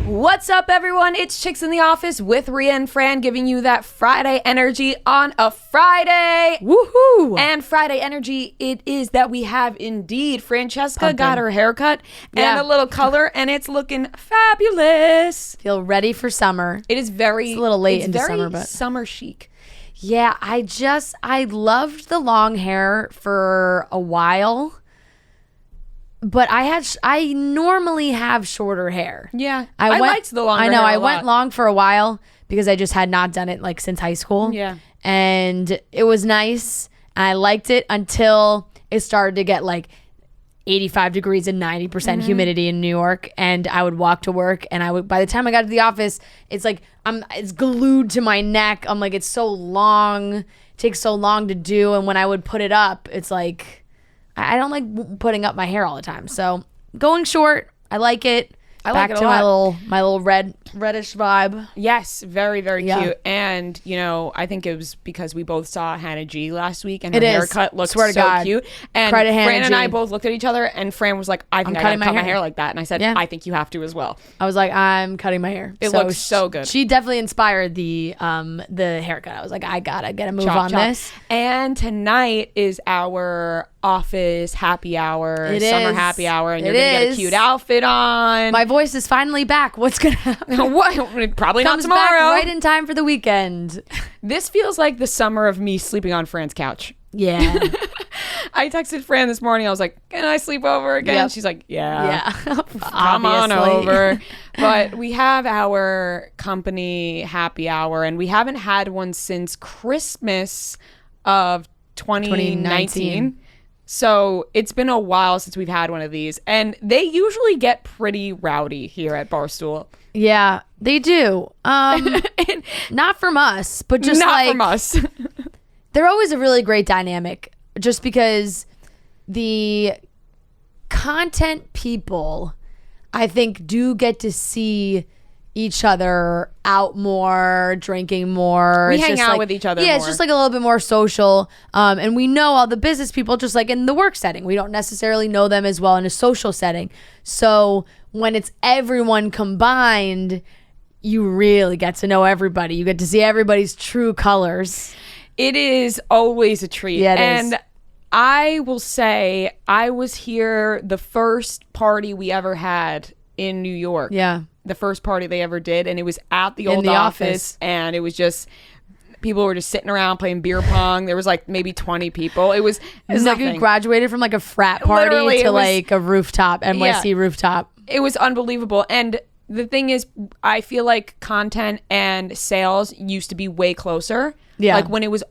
What's up, everyone? It's Chicks in the Office with Rhea and Fran, giving you that Friday energy on a Friday. Woohoo! And Friday energy it is that we have indeed. Francesca got her haircut and a little color, and it's looking fabulous. Feel ready for summer. It is very... It's a little late into very summer, but... summer chic. Yeah, I loved the long hair for a while. But I normally have shorter hair. Yeah. I liked the longer hair I know. I a lot. went long for a while because I just had not done it like since high school. Yeah. And it was nice. And I liked it until it started to get like 85 degrees and 90% humidity in New York. And I would walk to work and by the time I got to the office, it's like it's glued to my neck. I'm like, it's so long. It takes so long to do. And when I would put it up, it's like, I don't like putting up my hair all the time. So going short, I like it. Back to my little reddish vibe. Yes, very, very cute. And, you know, I think it was because we both saw Hannah G last week and her haircut looked so cute. And Fran and I both looked at each other and Fran was like, I think I gotta cut my hair like that. And I said, I think you have to as well. I was like, I'm cutting my hair. It looks so good. She definitely inspired the haircut. I was like, I gotta get a move on this. And tonight is our office happy hour, summer happy hour, and you're gonna get a cute outfit on. My voice is finally back. What's gonna happen? What? Probably not Comes tomorrow. back right in time for the weekend. This feels like the summer of me sleeping on Fran's couch. Yeah. I texted Fran this morning. I was like, can I sleep over again? Yep. She's like, yeah. Come on over. But we have our company happy hour, and we haven't had one since Christmas of 2019. So it's been a while since we've had one of these, and they usually get pretty rowdy here at Barstool. Yeah, they do. Not from us, but just not from us. They're always a really great dynamic, just because the content people, I think, do get to see each other out more, drinking more. We hang out with each other more. It's just like a little bit more social. And we know all the business people just like in the work setting. We don't necessarily know them as well in a social setting. So when it's everyone combined, you really get to know everybody. You get to see everybody's true colors. It is always a treat. Yeah, and I will say I was here the first party we ever had in New York. Yeah. The first party they ever did, and it was at the old office, and it was just people were just sitting around playing beer pong. There was like maybe 20 people. It was like we graduated from like a frat party to like a rooftop, NYC rooftop. It was unbelievable. And the thing is, I feel like content and sales used to be way closer. Yeah, like when it was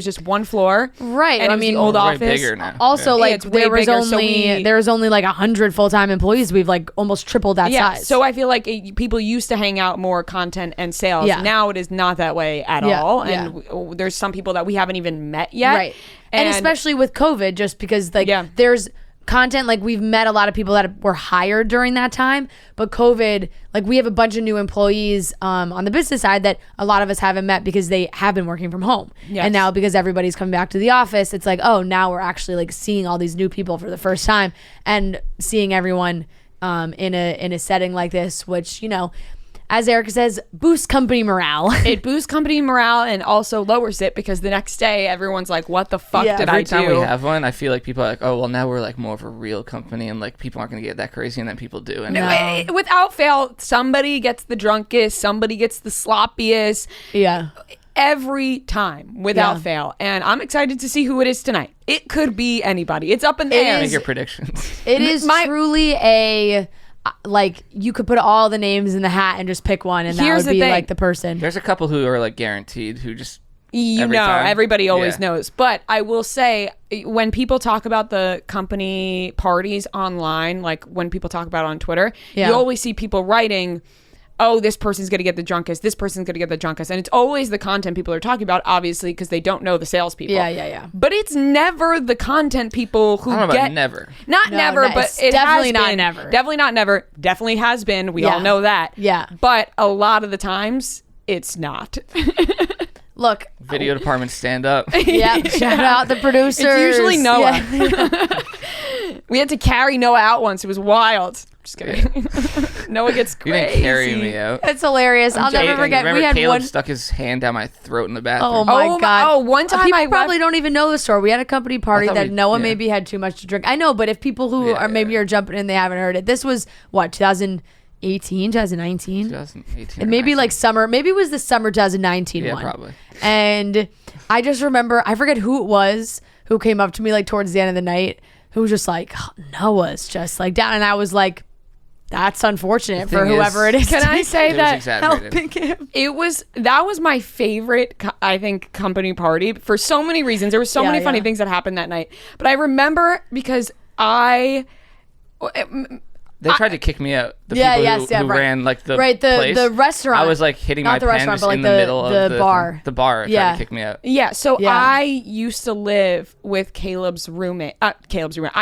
just one floor, right? And I mean, the old office. Bigger now. Also, like there was bigger, only like 100 full-time employees. We've like almost tripled that size. So I feel like people used to hang out more content and sales. Yeah. Now it is not that way at all, and there's some people that we haven't even met yet, right? And especially with COVID, just because like there's content, like we've met a lot of people that were hired during that time, but COVID, like we have a bunch of new employees on the business side that a lot of us haven't met because they have been working from home. Yes. And now because everybody's coming back to the office, it's like, oh, now we're actually like seeing all these new people for the first time and seeing everyone in a setting like this, which, you know, as Erica says, boosts company morale. It boosts company morale and also lowers it because the next day everyone's like, what the fuck did I do? Every time we have one, I feel like people are like, oh, well, now we're like more of a real company and like people aren't going to get that crazy, and then people do. And without fail, somebody gets the drunkest, somebody gets the sloppiest. Yeah. Every time, without fail. And I'm excited to see who it is tonight. It could be anybody. It's up in the air. Make your predictions. It is truly a... like you could put all the names in the hat and just pick one, and that would be like the person. There's a couple who are like guaranteed who just everybody always knows. But I will say, when people talk about the company parties online, like when people talk about it on Twitter, you always see people writing, oh, this person's going to get the drunkest, this person's going to get the drunkest. And it's always the content people are talking about, obviously, because they don't know the salespeople. Yeah. But it's never the content people who I don't know about never. Never, but it definitely has not been. Never. Definitely not never. Definitely has been. We all know that. Yeah. But a lot of the times, it's not. Look. Video department stand up. Yeah. Shout out the producers. It's usually Noah. Yeah. We had to carry Noah out once. It was wild. Just kidding. Noah gets crazy. You didn't carry me out. It's hilarious. I'll never forget. Remember We had Caleb one. stuck his hand down my throat in the bathroom. Oh my god! Oh, one time people I probably don't even know the story. We had a company party that Noah maybe had too much to drink. I know, but if people who are maybe are jumping in, they haven't heard it. This was what 2018, 2019, 2018, maybe like summer. Maybe it was the summer 2019 one. Probably. And I just remember, I forget who it was who came up to me like towards the end of the night, who was just like, Noah's just like down, and I was like, that's unfortunate for whoever it is. Can I say that helping him? That was my favorite, I think, company party for so many reasons. There were so many funny things that happened that night. But I remember because they tried to kick me out. The people who ran like the place. The restaurant. I was like hitting my pen just in the middle of the bar. The bar tried to kick me out. Yeah. So I used to live with Caleb's roommate. I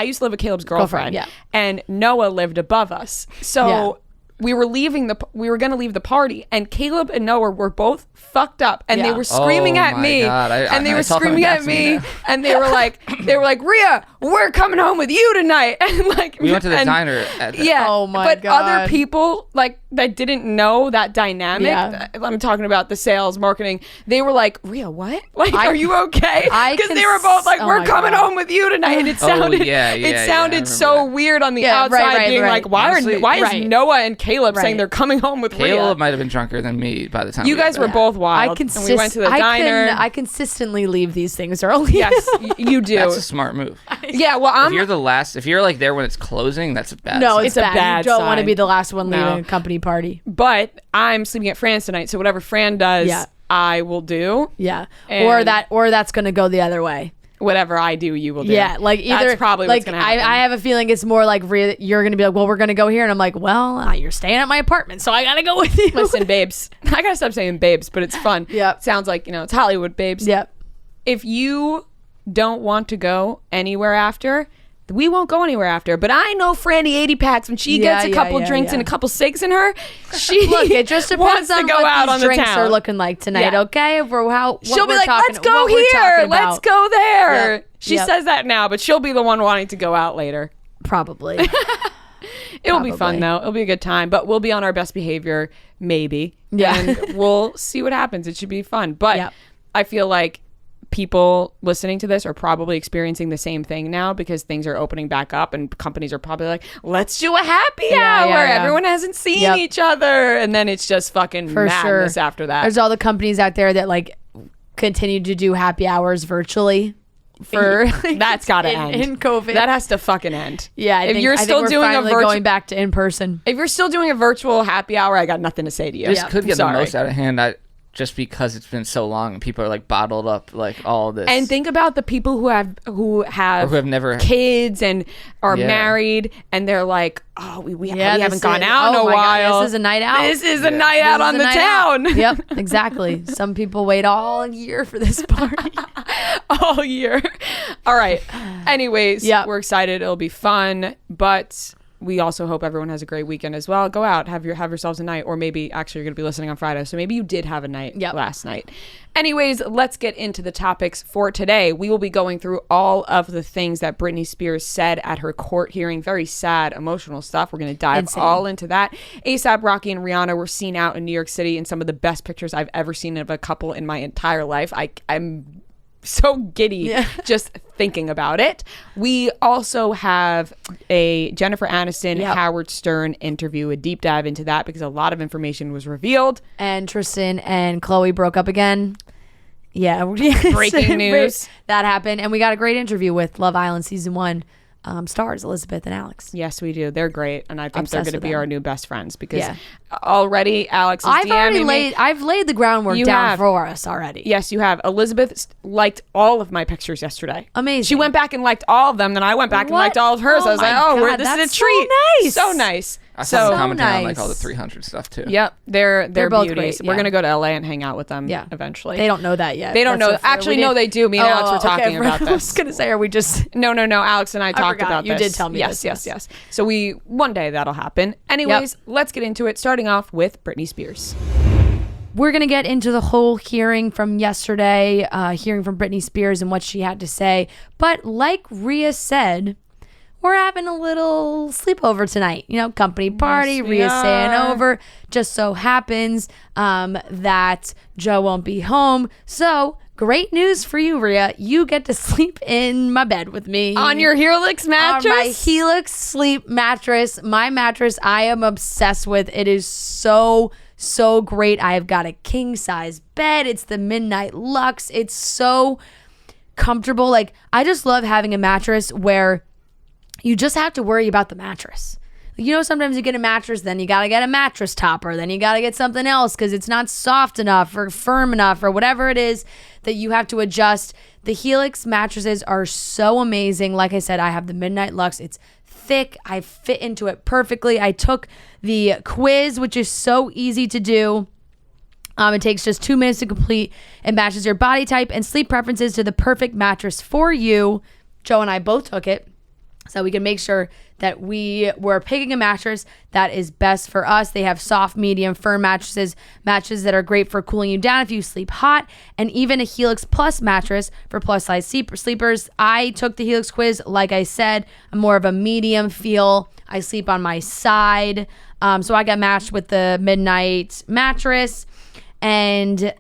used to live with Caleb's girlfriend. Yeah. And Noah lived above us. So we were going to leave the party, and Caleb and Noah were both fucked up, and they were screaming at me. And they were screaming at me, and they were like, Rhea, we're coming home with you tonight. And like we went to the diner at that. Yeah. Oh my but god. Other people like that didn't know that dynamic. I'm talking about the sales, marketing. They were like, Rhea, what? Like, are you okay? Because they were both like, we're coming home with you tonight. And it sounded so weird on the outside, being like, why is Noah and Caleb saying they're coming home with Rhea? Caleb might have been drunker than me by the time you guys were both wild. And we went to the diner. I consistently leave these things early. Yes, you do. That's a smart move. Yeah, well, if you're the last, if you're like there when it's closing, that's a bad. No, sign. it's a bad. You don't want to be the last one leaving a company party. But I'm sleeping at Fran's tonight, so whatever Fran does, I will do. Yeah, or that's gonna go the other way. Whatever I do, you will do. Yeah, like either that's probably like what's gonna happen. I have a feeling it's more like you're gonna be like, well, we're gonna go here, and I'm like, well, you're staying at my apartment, so I gotta go with you. Listen, babes, I gotta stop saying babes, but it's fun. Yeah, sounds like it's Hollywood, babes. Yep. If you don't want to go anywhere after, we won't go anywhere after. But I know Franny 80 packs when she gets a couple drinks and a couple cigs in her. She look, it just depends on go what out these on the drinks town. are looking like tonight. Okay, she'll be like, let's go here, let's go there. Yep. She says that now, but she'll be the one wanting to go out later. Probably. It'll be fun though. It'll be a good time, but we'll be on our best behavior, maybe. Yeah, and we'll see what happens. It should be fun, but I feel like people listening to this are probably experiencing the same thing now because things are opening back up and companies are probably like, let's do a happy hour. Everyone hasn't seen each other. And then it's just fucking madness after that. There's all the companies out there that like continue to do happy hours virtually. That's gotta end in COVID. That has to fucking end. Yeah, I think we're going back to in person. If you're still doing a virtual happy hour, I got nothing to say to you. This could get the most out of hand. Just because it's been so long and people are like bottled up like all this. And think about the people who have never kids and are married and they're like, oh, we haven't gone out in a while. God, this is a night out. This is a night out on the town. Yep, exactly. Some people wait all year for this party. All year. All right. Anyways, we're excited. It'll be fun, but we also hope everyone has a great weekend as well. Go out, have yourselves a night, or maybe actually you're going to be listening on Friday, so maybe you did have a night last night. Anyways, let's get into the topics for today. We will be going through all of the things that Britney Spears said at her court hearing. Very sad, emotional stuff. We're going to dive all into that. AP Rocky and Rihanna were seen out in New York City in some of the best pictures I've ever seen of a couple in my entire life. I'm so giddy just thinking about it. We also have a Jennifer Aniston, Howard Stern interview, a deep dive into that because a lot of information was revealed. And Tristan and Khloe broke up again. Yeah. Breaking news. That happened. And we got a great interview with Love Island Season 1 stars, Elizabeth and Alex. Yes, we do. They're great. And I think they're going to be our new best friends because already Alex is DMing me. I've laid the groundwork down for us already. Yes, you have. Elizabeth liked all of my pictures yesterday. Amazing. She went back and liked all of them. Then I went back and liked all of hers. I was like, this is a treat. So nice. I saw them commenting on like all the 300 stuff too. Yep, they're both beauties. great, We're gonna go to LA and hang out with them eventually. They don't know that yet. They don't know. Actually, no, they do. Me and Alex were talking about this. I was gonna say, are we just? No. Alex and I talked about this. You did tell me. Yes. So one day that'll happen. Anyways, let's get into it. Starting off with Britney Spears. We're going to get into the whole hearing from yesterday, hearing from Britney Spears and what she had to say. But like Rhea said, we're having a little sleepover tonight, company party. Yes, Rhea's staying over. Just so happens that Joe won't be home. So great news for you, Rhea. You get to sleep in my bed with me. On your Helix mattress? On my Helix sleep mattress. My mattress I am obsessed with. It is so great. I have got a king size bed. It's the Midnight Luxe. It's so comfortable. Like, I just love having a mattress where you just have to worry about the mattress. Sometimes you get a mattress, then you got to get a mattress topper, then you got to get something else because it's not soft enough or firm enough or whatever it is that you have to adjust. The Helix mattresses are so amazing. Like I said, I have the Midnight Luxe. It's thick. I fit into it perfectly. I took the quiz, which is so easy to do. It takes just 2 minutes to complete. It matches your body type and sleep preferences to the perfect mattress for you. Joe and I both took it, so we can make sure that we were picking a mattress that is best for us. They have soft, medium, firm mattresses that are great for cooling you down if you sleep hot, and even a Helix Plus mattress for plus-size sleepers. I took the Helix quiz. Like I said, I'm more of a medium feel. I sleep on my side, so I got matched with the Midnight mattress. And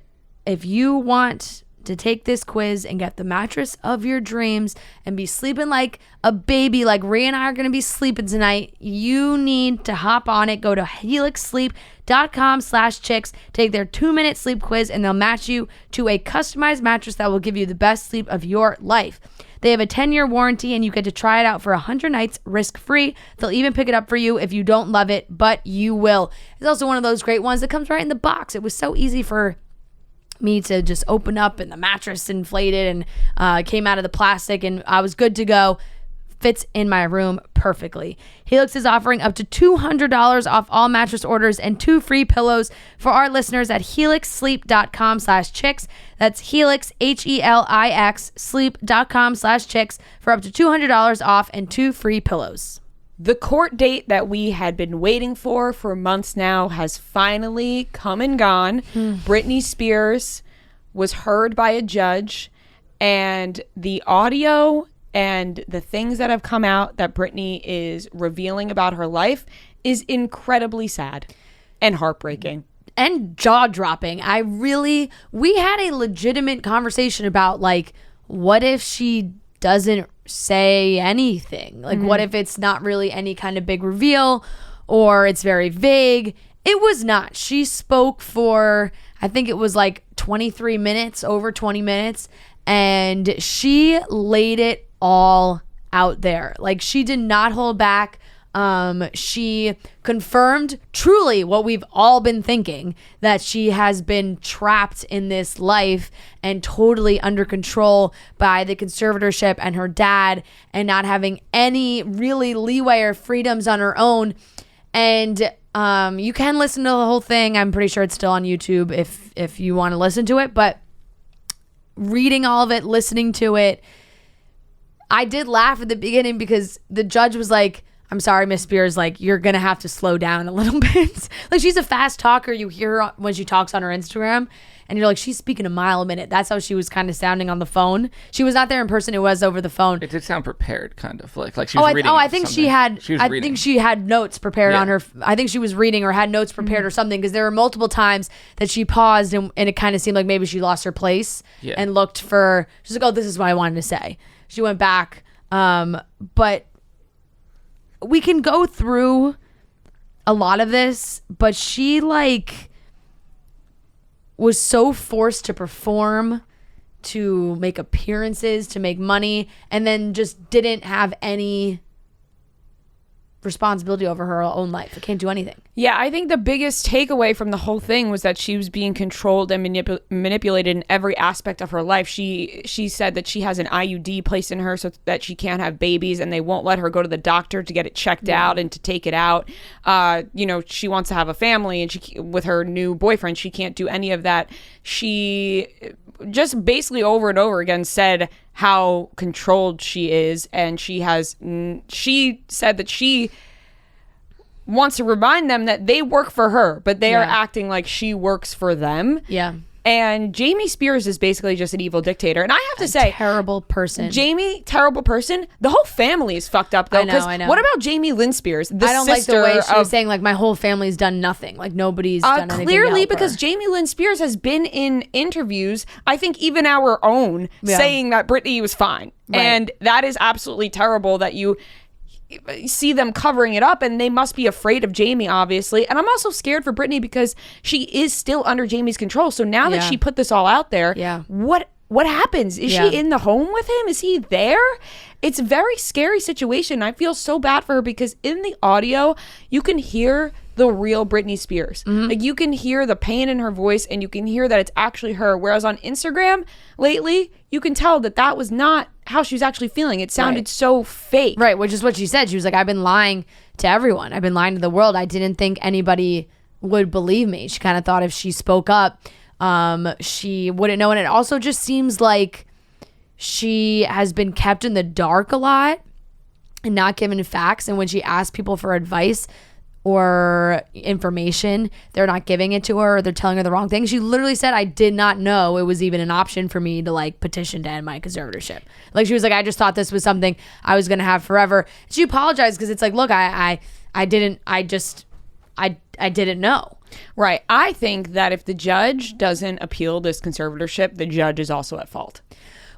if you want to take this quiz and get the mattress of your dreams and be sleeping like a baby, like Rhea and I are going to be sleeping tonight, you need to hop on it. Go to helixsleep.com/chicks, take their 2-minute sleep quiz, and they'll match you to a customized mattress that will give you the best sleep of your life. They have a 10-year warranty, and you get to try it out for 100 nights risk-free. They'll even pick it up for you if you don't love it, but you will. It's also one of those great ones that comes right in the box. It was so easy for me to just open up and the mattress inflated and came out of the plastic, and I was good to go. Fits in my room perfectly. Helix is offering up to $200 off all mattress orders and 2 free pillows for our listeners at helixsleep.com/chicks. That's Helix, HELIX, sleep.com/chicks for up to $200 off and 2 free pillows. The court date that we had been waiting for months now has finally come and gone. Britney Spears was heard by a judge, and the audio and the things that have come out that Britney is revealing about her life is incredibly sad and heartbreaking. And jaw-dropping. We had a legitimate conversation about, like, what if she doesn't say anything? Like, what if it's not really any kind of big reveal, or it's very vague? It was not. She spoke for, I think it was like 23 minutes, over 20 minutes, and she laid it all out there. Like, she did not hold back. She confirmed truly what we've all been thinking, that she has been trapped in this life and totally under control by the conservatorship and her dad, and not having any really leeway or freedoms on her own. And you can listen to the whole thing. I'm pretty sure it's still on YouTube if you want to listen to it. But reading all of it, listening to it, I did laugh at the beginning because the judge was like, I'm sorry, Miss Spears, like, you're going to have to slow down a little bit. Like, she's a fast talker. You hear her when she talks on her Instagram, and you're like, she's speaking a mile a minute. That's how she was kind of sounding on the phone. She was not there in person. It was over the phone. It did sound prepared, kind of. Like she was reading. I think she had think she had notes prepared on her. I think she was reading or had notes prepared or something, because there were multiple times that she paused and it kind of seemed like maybe she lost her place and looked for, she's like, oh, this is what I wanted to say. She went back. But we can go through a lot of this, but she, like, was so forced to perform, to make appearances, to make money, and then just didn't have any responsibility over her own life. It can't do anything. Yeah, I think the biggest takeaway from the whole thing was that she was being controlled and manipulated in every aspect of her life. She said that she has an IUD placed in her so that she can't have babies, and they won't let her go to the doctor to get it checked out and to take it out. She wants to have a family, and she, with her new boyfriend, she can't do any of that. She just basically over and over again said how controlled she is, and she said that she wants to remind them that they work for her, but they are acting like she works for them. Yeah. And Jamie Spears is basically just an evil dictator. And I have to say, terrible person. Jamie, terrible person. The whole family is fucked up, though. I know. What about Jamie Lynn Spears? I don't like the way she was saying, like, my whole family's done nothing. Like, nobody's done anything. Clearly, because Jamie Lynn Spears has been in interviews, I think even our own, saying that Britney was fine. Right. And that is absolutely terrible that you see them covering it up, and they must be afraid of Jamie, obviously. And I'm also scared for Britney because she is still under Jamie's control. So now that she put this all out there, what happens? Is she in the home with him? Is he there? It's a very scary situation. I feel so bad for her because in the audio, you can hear the real Britney Spears. Like, you can hear the pain in her voice, and you can hear that it's actually her. Whereas on Instagram lately, you can tell that that was not how she was actually feeling. It sounded so fake. Right, which is what she said. She was like, I've been lying to everyone. I've been lying to the world. I didn't think anybody would believe me. She kind of thought if she spoke up, she wouldn't know. And it also just seems like she has been kept in the dark a lot and not given facts. And when she asked people for advice or information, they're not giving it to her, or they're telling her the wrong thing. She literally said, I did not know it was even an option for me to like petition to end my conservatorship. Like, she was like, I just thought this was something I was going to have forever. She apologized because it's like, look, I didn't know. Right. I think that if the judge doesn't appeal this conservatorship, the judge is also at fault.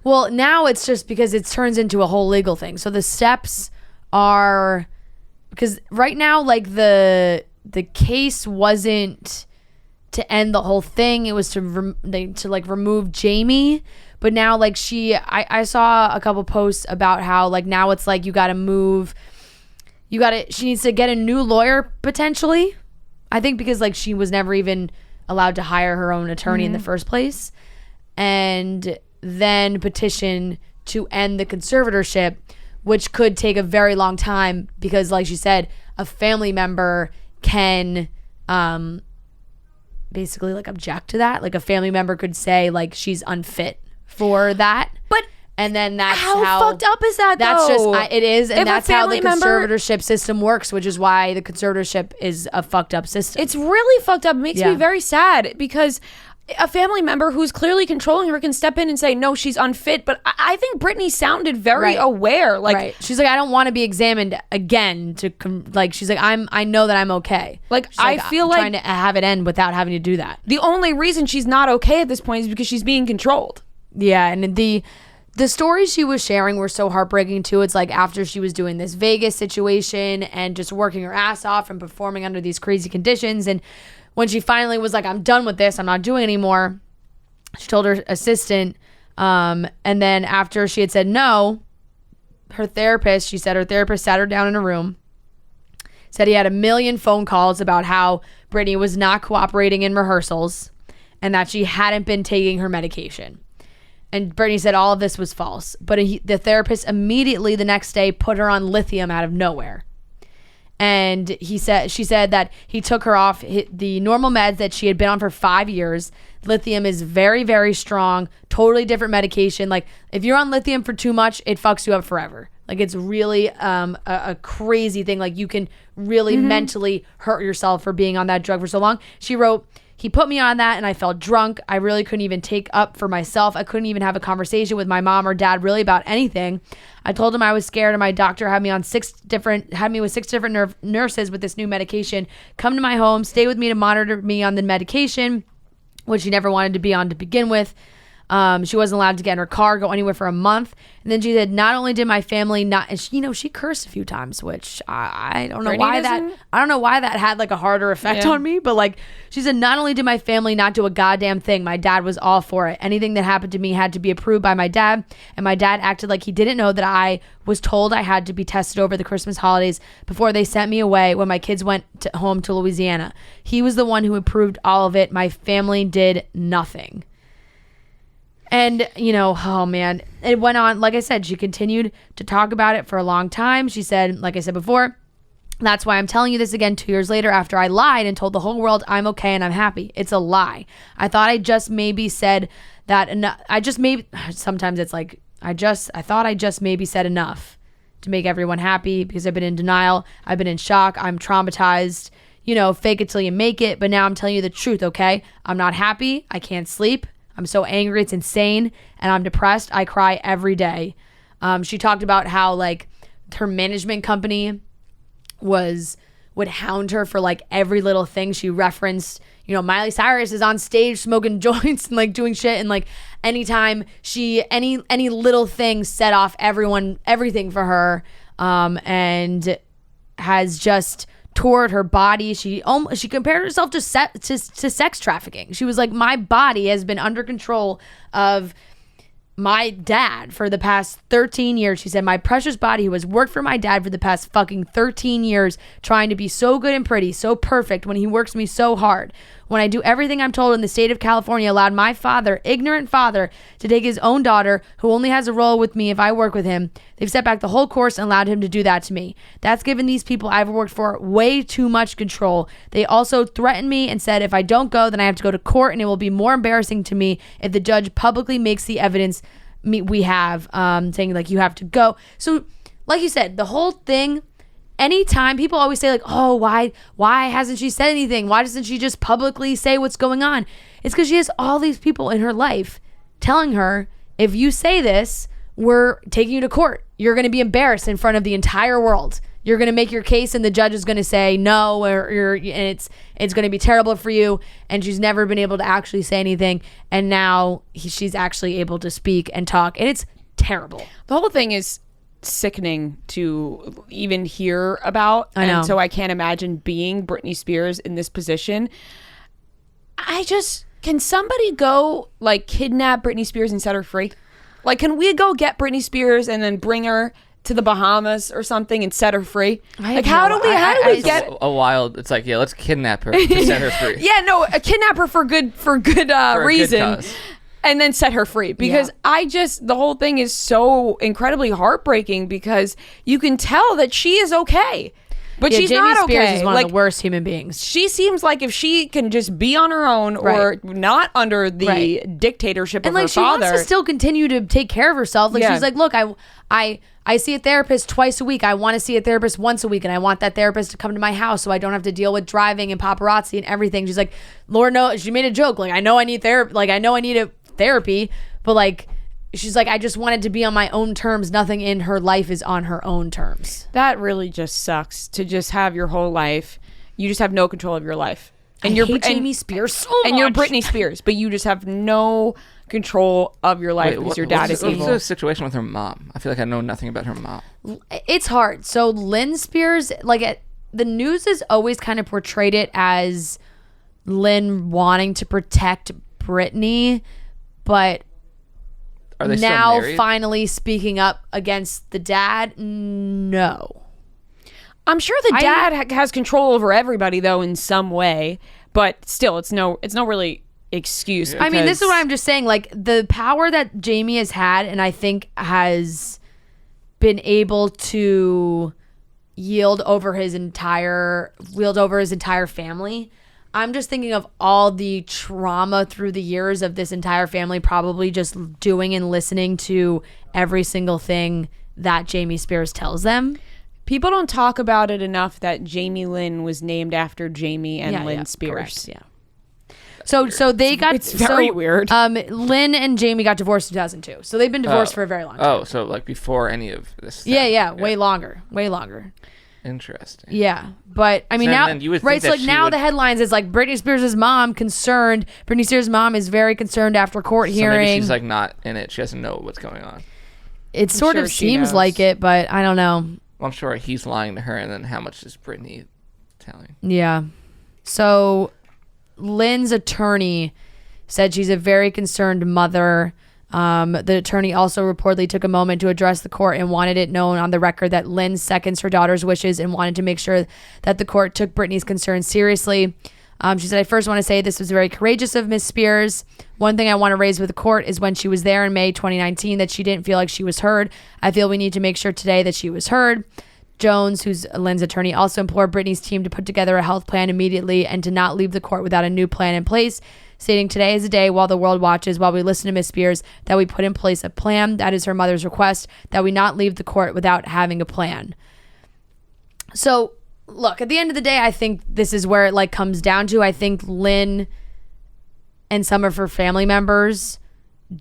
Well, now it's just because it turns into a whole legal thing. So the steps are, because right now, like, the case wasn't to end the whole thing. It was to remove Jamie. But now, like, I saw a couple posts about how, like, now it's like she needs to get a new lawyer potentially. I think because, like, she was never even allowed to hire her own attorney in the first place. And then petition to end the conservatorship, which could take a very long time because, like she said, a family member can basically, like, object to that. Like, a family member could say, like, she's unfit for that. But and then that's how fucked up is that, that's though? Just it is, and If that's how the conservatorship system works, which is why the conservatorship is a fucked up system. It's really fucked up. It makes me very sad because a family member who's clearly controlling her can step in and say, no, she's unfit. But I think Britney sounded very aware. Like, she's like, I don't want to be examined again. She's like, I know that I'm okay. Like, I feel I'm like trying to have it end without having to do that. The only reason she's not okay at this point is because she's being controlled. Yeah, and the stories she was sharing were so heartbreaking too. It's like after she was doing this Vegas situation and just working her ass off and performing under these crazy conditions, and when she finally was like, I'm done with this, I'm not doing it anymore, she told her assistant, and then after she had said no, her therapist sat her down in a room, said he had 1 million phone calls about how Britney was not cooperating in rehearsals and that she hadn't been taking her medication. And Britney said all of this was false. But the therapist immediately the next day put her on lithium out of nowhere. And she said that he took her off the normal meds that she had been on for 5 years. Lithium is very, very strong, totally different medication. Like, if you're on lithium for too much, it fucks you up forever. Like, it's really a crazy thing. Like, you can really mentally hurt yourself for being on that drug for so long. She wrote, he put me on that and I felt drunk. I really couldn't even take up for myself. I couldn't even have a conversation with my mom or dad really about anything. I told him I was scared and my doctor had me with 6 different nurses with this new medication. Come to my home, stay with me to monitor me on the medication, which she never wanted to be on to begin with. She wasn't allowed to get in her car, go anywhere for a month. And then she said, not only did my family not, and she cursed a few times, which I don't know why that had like a harder effect on me. But like, she said, not only did my family not do a goddamn thing, my dad was all for it. Anything that happened to me had to be approved by my dad. And my dad acted like he didn't know that I was told I had to be tested over the Christmas holidays before they sent me away when my kids went home to Louisiana. He was the one who approved all of it. My family did nothing. And, oh man, it went on. Like I said, she continued to talk about it for a long time. She said, like I said before, that's why I'm telling you this again 2 years later after I lied and told the whole world I'm okay and I'm happy. It's a lie. I thought I just maybe said that enough. Sometimes it's like, I thought I just maybe said enough to make everyone happy because I've been in denial. I've been in shock. I'm traumatized. fake it till you make it. But now I'm telling you the truth, okay? I'm not happy. I can't sleep. I'm so angry. It's insane. And I'm depressed. I cry every day. She talked about how like her management company would hound her for like every little thing. She referenced, Miley Cyrus is on stage smoking joints and like doing shit. And like anytime any little thing set off everything for her, and has just toured her body. She compared herself to sex trafficking. She was like, my body has been under control of my dad for the past 13 years. She said, my precious body, who has worked for my dad for the past fucking 13 years, trying to be so good and pretty, so perfect, when he works me so hard. When I do everything I'm told in the state of California, allowed my father, ignorant father, to take his own daughter, who only has a role with me if I work with him. They've set back the whole course and allowed him to do that to me. That's given these people I've worked for way too much control. They also threatened me and said if I don't go, then I have to go to court, and it will be more embarrassing to me if the judge publicly makes the evidence we have, saying like you have to go. So like you said, the whole thing, anytime people always say like, oh, why hasn't she said anything? Why doesn't she just publicly say what's going on? It's because she has all these people in her life telling her, if you say this, we're taking you to court. You're going to be embarrassed in front of the entire world. You're going to make your case and the judge is going to say no, and it's going to be terrible for you. And she's never been able to actually say anything. And now she's actually able to speak and talk. And it's terrible. The whole thing is sickening to even hear about. I know. And so I can't imagine being Britney Spears in this position. Can somebody go like kidnap Britney Spears and set her free? Like, can we go get Britney Spears and then bring her to the Bahamas or something and set her free? Like, how do we get a wild? It's like, yeah, let's kidnap her to set her free. Yeah, no, kidnap her for good reason, and then set her free. Because the whole thing is so incredibly heartbreaking because you can tell that she is okay. But she's Jamie not okay. Spears is one of the worst human beings. She seems like if she can just be on her own or not under the dictatorship of her father. And she wants to still continue to take care of herself. Like she's like, look, I see a therapist twice a week. I want to see a therapist once a week, and I want that therapist to come to my house so I don't have to deal with driving and paparazzi and everything. She's like, Lord knows, she made a joke. Like, I know I need therapy. Like, I know I need a therapy, but like, she's like, I just wanted to be on my own terms. Nothing in her life is on her own terms. That really just sucks to just have your whole life. You just have no control of your life. And I hate Jamie Spears so much. And you're Britney Spears, but you just have no control of your life because your dad is evil. What's the situation with her mom? I feel like I know nothing about her mom. It's hard. So Lynn Spears, the news has always kind of portrayed it as Lynn wanting to protect Britney, but are they now still married? Finally speaking up against the dad? No. I'm sure the dad has control over everybody though in some way, but still it's no really excuse. I mean, this is what I'm just saying, like the power that Jamie has had and I think has been able to wield over his entire family. I'm just thinking of all the trauma through the years of this entire family probably just doing and listening to every single thing that Jamie Spears tells them. People don't talk about it enough that Jamie Lynn was named after Jamie and Lynn Spears. Correct, yeah. So they got... It's very weird. Lynn and Jamie got divorced in 2002. So they've been divorced for a very long time. Oh, so like before any of this. Yeah. Way longer. Interesting. Yeah, but I mean now, right? So like now the headlines is like Britney Spears' mom concerned. Britney Spears' mom is very concerned after court hearing. Maybe she's like not in it. She doesn't know what's going on. It sort of seems like it, but I don't know. Well, I'm sure he's lying to her, and then how much is Britney telling? Yeah. So Lynn's attorney said she's a very concerned mother. The attorney also reportedly took a moment to address the court and wanted it known on the record that Lynn seconds her daughter's wishes and wanted to make sure that the court took Britney's concerns seriously. She said, I first want to say this was very courageous of Miss Spears. One thing I want to raise with the court is when she was there in May 2019 that she didn't feel like she was heard. I feel we need to make sure today that she was heard. Jones, who's Lynn's attorney, also implored Britney's team to put together a health plan immediately and to not leave the court without a new plan in place, stating today is a day while the world watches, while we listen to Miss Spears, that we put in place a plan. That is her mother's request, that we not leave the court without having a plan. So look, at the end of the day, I think this is where it like comes down to. I think Lynn and some of her family members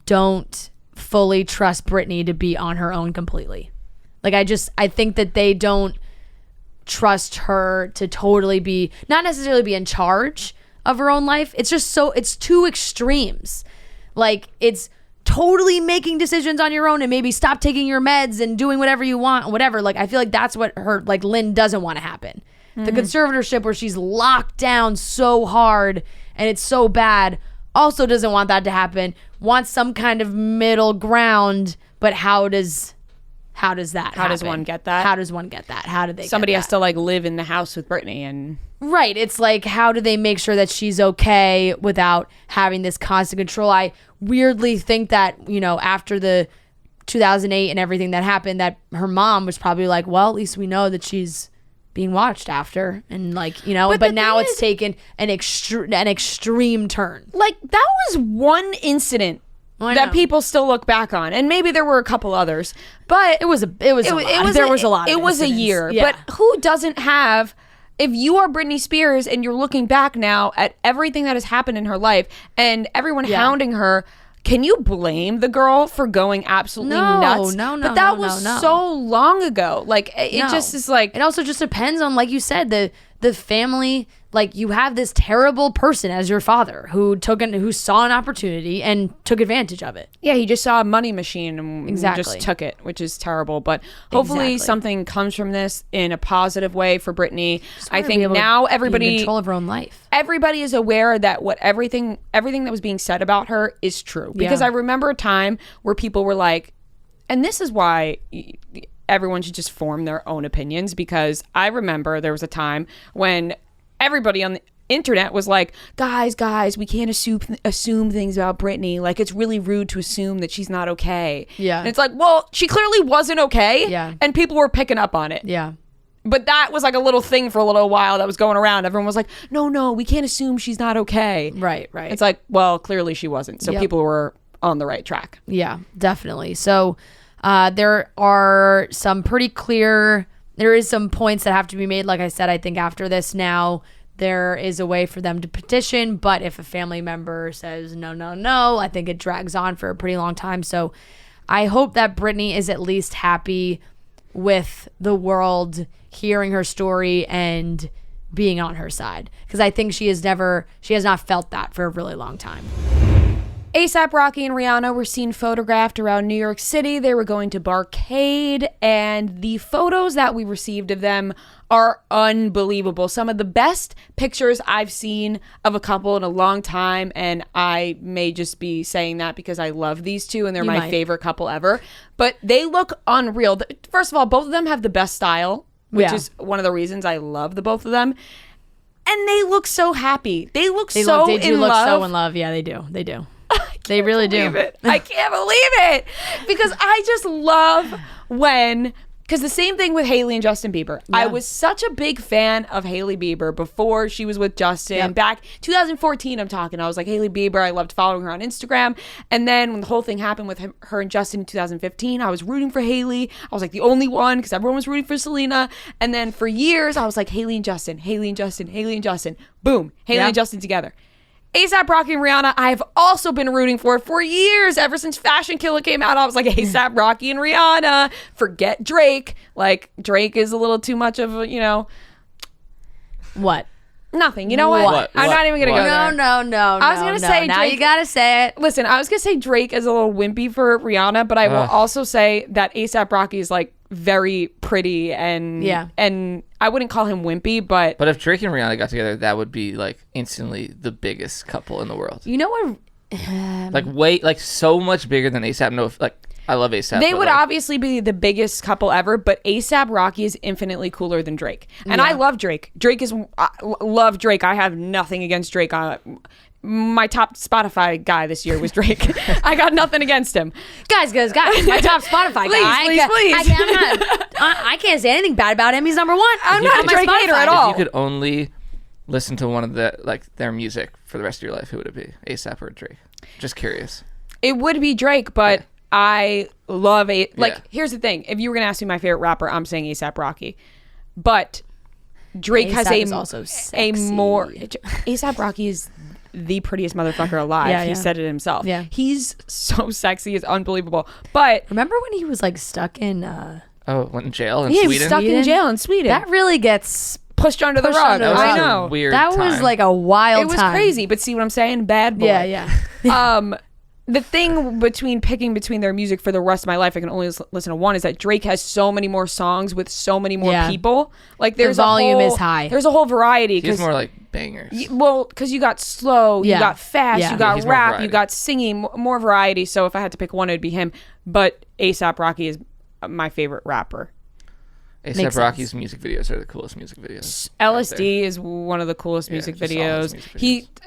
don't fully trust Britney to be on her own completely. Like I think that they don't trust her to totally be, not necessarily be in charge of her own life. It's just it's two extremes. Like it's totally making decisions on your own and maybe stop taking your meds and doing whatever you want, whatever. Like I feel like that's what Lynn doesn't want to happen. The conservatorship where she's locked down so hard and it's so bad, also doesn't want that to happen. Wants some kind of middle ground, but how does that How does one get that? How does one get that? How do they Somebody get has to like live in the house with Britney and right. It's like, how do they make sure that she's okay without having this constant control? I weirdly think that, after the 2008 and everything that happened, that her mom was probably like, well, at least we know that she's being watched after, and but now it's taken an extreme turn. Like that was one incident that people still look back on, and maybe there were a couple others, but there was a lot. It was a year, yeah. But who doesn't have? If you are Britney Spears and you're looking back now at everything that has happened in her life and everyone hounding her, can you blame the girl for going absolutely nuts? No. But that was so long ago. Like it just is like. It also just depends on, like you said, the family. Like you have this terrible person as your father who saw an opportunity and took advantage of it. Yeah, he just saw a money machine and just took it, which is terrible. But hopefully something comes from this in a positive way for Britney. I think now everybody in control of her own life. Everybody is aware that everything that was being said about her is true. Because I remember a time where people were like, and this is why everyone should just form their own opinions, because I remember there was a time when everybody on the internet was like, guys, we can't assume things about Britney. Like, it's really rude to assume that she's not okay. Yeah. And it's like, well, she clearly wasn't okay. Yeah. And people were picking up on it. Yeah. But that was like a little thing for a little while that was going around. Everyone was like, no, we can't assume she's not okay. Right. It's like, well, clearly she wasn't. So people were on the right track. Yeah, definitely. So there are some pretty clear... There is some points that have to be made. Like I said, I think after this now, there is a way for them to petition. But if a family member says, no, I think it drags on for a pretty long time. So I hope that Britney is at least happy with the world hearing her story and being on her side. Because I think she has not felt that for a really long time. A$AP Rocky and Rihanna were seen photographed around New York City. They were going to Barcade, and the photos that we received of them are unbelievable. Some of the best pictures I've seen of a couple in a long time, and I may just be saying that because I love these two and they're my favorite couple ever. But they look unreal. First of all, both of them have the best style, which is one of the reasons I love the both of them. And they look so happy. They look so in love. They do look so in love. Yeah, they do. They really do. I can't believe it, because I just love because the same thing with Hailey and Justin Bieber. Yeah. I was such a big fan of Hailey Bieber before she was with Justin. Back 2014, I'm talking. I was like, Hailey Bieber, I loved following her on Instagram. And then when the whole thing happened with her and Justin in 2015, I was rooting for Hailey. I was like the only one, because everyone was rooting for Selena. And then for years, I was like, Hailey and Justin. Boom, Hailey and Justin together. A$AP Rocky and Rihanna, I've also been rooting for years. Ever since Fashion Killer came out, I was like, A$AP Rocky and Rihanna. Forget Drake. Like, Drake is a little too much of a, What? Nothing. You know what? I'm not even going to go there. No. I was going to say now Drake, you got to say it. Listen, I was going to say Drake is a little wimpy for Rihanna, but I will also say that A$AP Rocky is like very pretty and I wouldn't call him wimpy, but if Drake and Rihanna got together, that would be like instantly the biggest couple in the world. You know what? Like so much bigger than A$AP. No, like I love A$AP. They would obviously be the biggest couple ever, but A$AP Rocky is infinitely cooler than Drake. And I love Drake. I love Drake. I have nothing against Drake. My top Spotify guy this year was Drake. I got nothing against him. Guys, my top Spotify guy. Please. I can't say anything bad about him. He's number one. I'm not a Drake hater at all. If you could only listen to one of their music for the rest of your life, who would it be? A$AP or Drake? Just curious. It would be Drake, but I love here's the thing. If you were going to ask me my favorite rapper, I'm saying A$AP Rocky. But Drake has also a more A$AP Rocky is the prettiest motherfucker alive. He said it himself. Yeah. He's so sexy. It's unbelievable. But remember when he was like stuck in went in jail in Sweden? He was stuck in jail in Sweden. That really gets pushed under the rug. I know. Weird that time. was like a wild It was time. crazy, but see what I'm saying? Bad boy. Yeah. The thing picking between their music for the rest of my life, I can only listen to one, is that Drake has so many more songs with so many more people. Like there's the volume is high. There's a whole variety. He's more like bangers. Because you got slow, you got fast, you got he's rap, you got singing, more variety. So if I had to pick one, it'd be him. But A$AP Rocky is my favorite rapper. A$AP Rocky's music videos are the coolest music videos. LSD is one of the coolest music videos.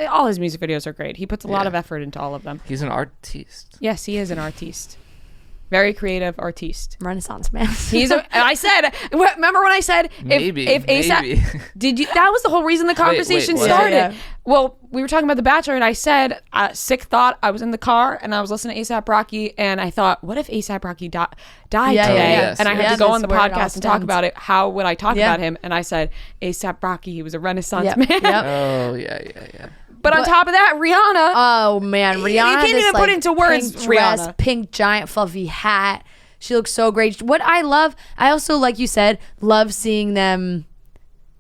All his music videos are great. He puts a lot of effort into all of them. He's an artiste. Yes, he is an artiste. Very creative artiste. Renaissance man. I said, remember when I said if A$AP did you? That was the whole reason the conversation started. Yeah. Well, we were talking about The Bachelor, and I said, sick thought. I was in the car and I was listening to A$AP Rocky, and I thought, what if A$AP Rocky died today? And I had to go on the podcast and talk about it. How would I talk about him? And I said, A$AP Rocky, he was a Renaissance man. Oh yeah. But on top of that, Rihanna. Oh man, Rihanna. You can't even put into words. Pink dress, Rihanna. Pink giant fluffy hat. She looks so great. What I love, I also, like you said, love seeing them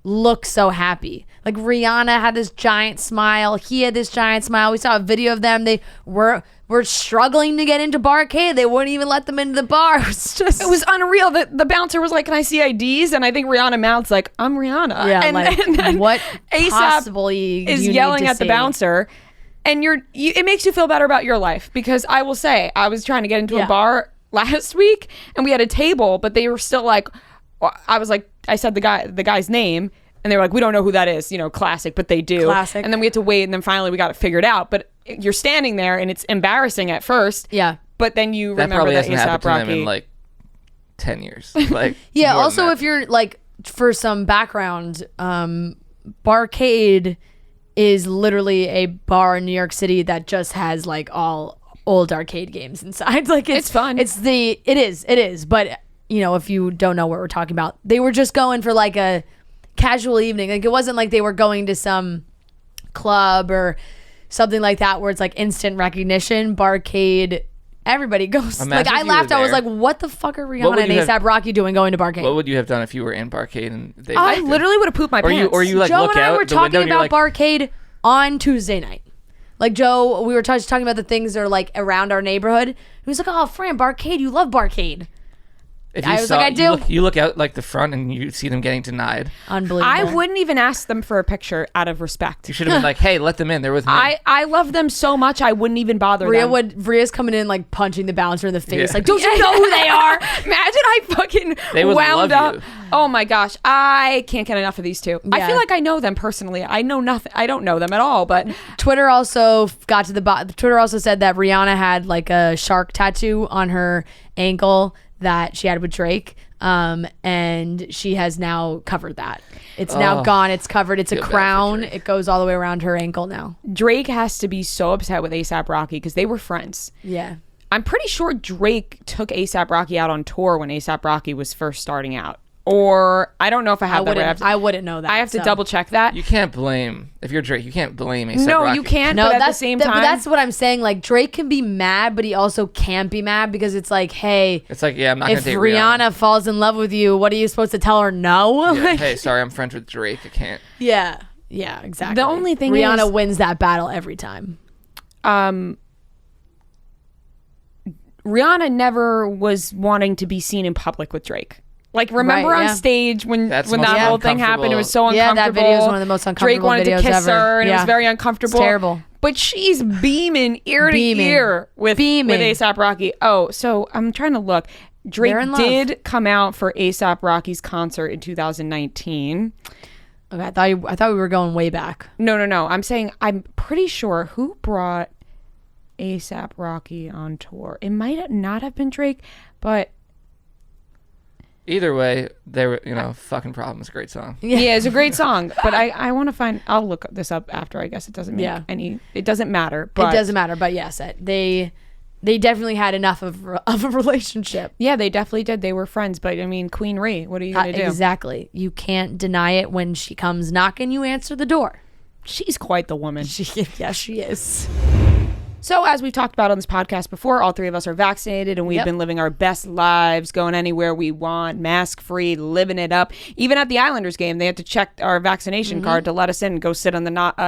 look so happy. Like Rihanna had this giant smile. He had this giant smile. We saw a video of them. They were struggling to get into Barcade. They wouldn't even let them into the bar. It was unreal. The bouncer was like, "Can I see IDs?" And I think Rihanna mouths like, "I'm Rihanna." Yeah, and then what A$AP possibly is yelling at the bouncer, and it makes you feel better about your life, because I will say I was trying to get into a bar last week and we had a table, but they were still like, I said the guy's name. And they were like, we don't know who that is, classic, but they do. Classic. And then we had to wait, and then finally we got it figured out. But you're standing there, and it's embarrassing at first. Yeah. But then you that remember that A$AP A$AP Rocky Rocky in like 10 years. Like also if you're like, for some background, Barcade is literally a bar in New York City that just has like all old arcade games inside. Like it's fun. It is. But if you don't know what we're talking about, they were just going for like a casual evening. Like it wasn't like they were going to some club or something like that where it's like instant recognition. Barcade, everybody goes. Imagine like I laughed. I was like, what the fuck are Rihanna and A$AP Rocky doing going to Barcade? What would you have done if you were in Barcade and they I literally would have pooped my pants. Or you like Joe look and I out were the talking window about Barcade on Tuesday night. Like Joe, we were talking about the things that are like around our neighborhood. He was like, "Oh, Fran, Barcade, you love Barcade." If I was like, I do. You look out like the front and you see them getting denied. Unbelievable. I wouldn't even ask them for a picture out of respect. You should have been like, hey, let them in. They're with me. I love them so much, I wouldn't even bother them. Rhea's coming in like punching the bouncer in the face. Yeah. Like, don't you know who they are? Imagine I fucking wound up. You. Oh my gosh. I can't get enough of these two. Yeah. I feel like I know them personally. I know nothing. I don't know them at all, but Twitter also got to the bottom. Twitter also said that Rihanna had like a shark tattoo on her ankle that she had with Drake. And she has now covered that. It's now gone. It's covered. It's a crown. It goes all the way around her ankle now. Drake has to be so upset with A$AP Rocky because they were friends. Yeah. I'm pretty sure Drake took A$AP Rocky out on tour when A$AP Rocky was first starting out. Or I don't know if I have that right. I wouldn't know that. I have to double check that. You can't blame, if you're Drake, you can't blame A$AP No, Rocky. you can't. No, but at the same time, but that's what I'm saying. Like Drake can be mad, but he also can't be mad because it's like, hey, it's like, yeah, I'm not gonna date Rihanna falls in love with you, what are you supposed to tell her? No. Yeah, hey, sorry, I'm friends with Drake. I can't. Yeah, exactly. The only thing Rihanna wins that battle every time. Rihanna never was wanting to be seen in public with Drake. Like, remember on stage when that whole thing happened, it was so uncomfortable. Yeah, that video is one of the most uncomfortable Drake wanted videos to kiss ever. her, and it was very uncomfortable. It's terrible. But she's beaming ear to ear with A$AP Rocky. Oh, so I'm trying to look. Drake did come out for A$AP Rocky's concert in 2019. Okay, I thought we were going way back. No. I'm saying I'm pretty sure who brought A$AP Rocky on tour. It might not have been Drake, but either way, they were, Fucking Problem is a great song. Yeah, it's a great song. But I want to find, I'll look this up after, I guess. It doesn't make it doesn't matter. But it doesn't matter. But yes, they they definitely had enough of a relationship. Yeah, they definitely did. They were friends. But I mean, Queen Rhee, what are you going to do? Exactly. You can't deny it. When she comes knocking, you answer the door. She's quite the woman. Yes, she is. So as we've talked about on this podcast before, all three of us are vaccinated and we've been living our best lives, going anywhere we want, mask-free, living it up. Even at the Islanders game, they had to check our vaccination card to let us in and go sit on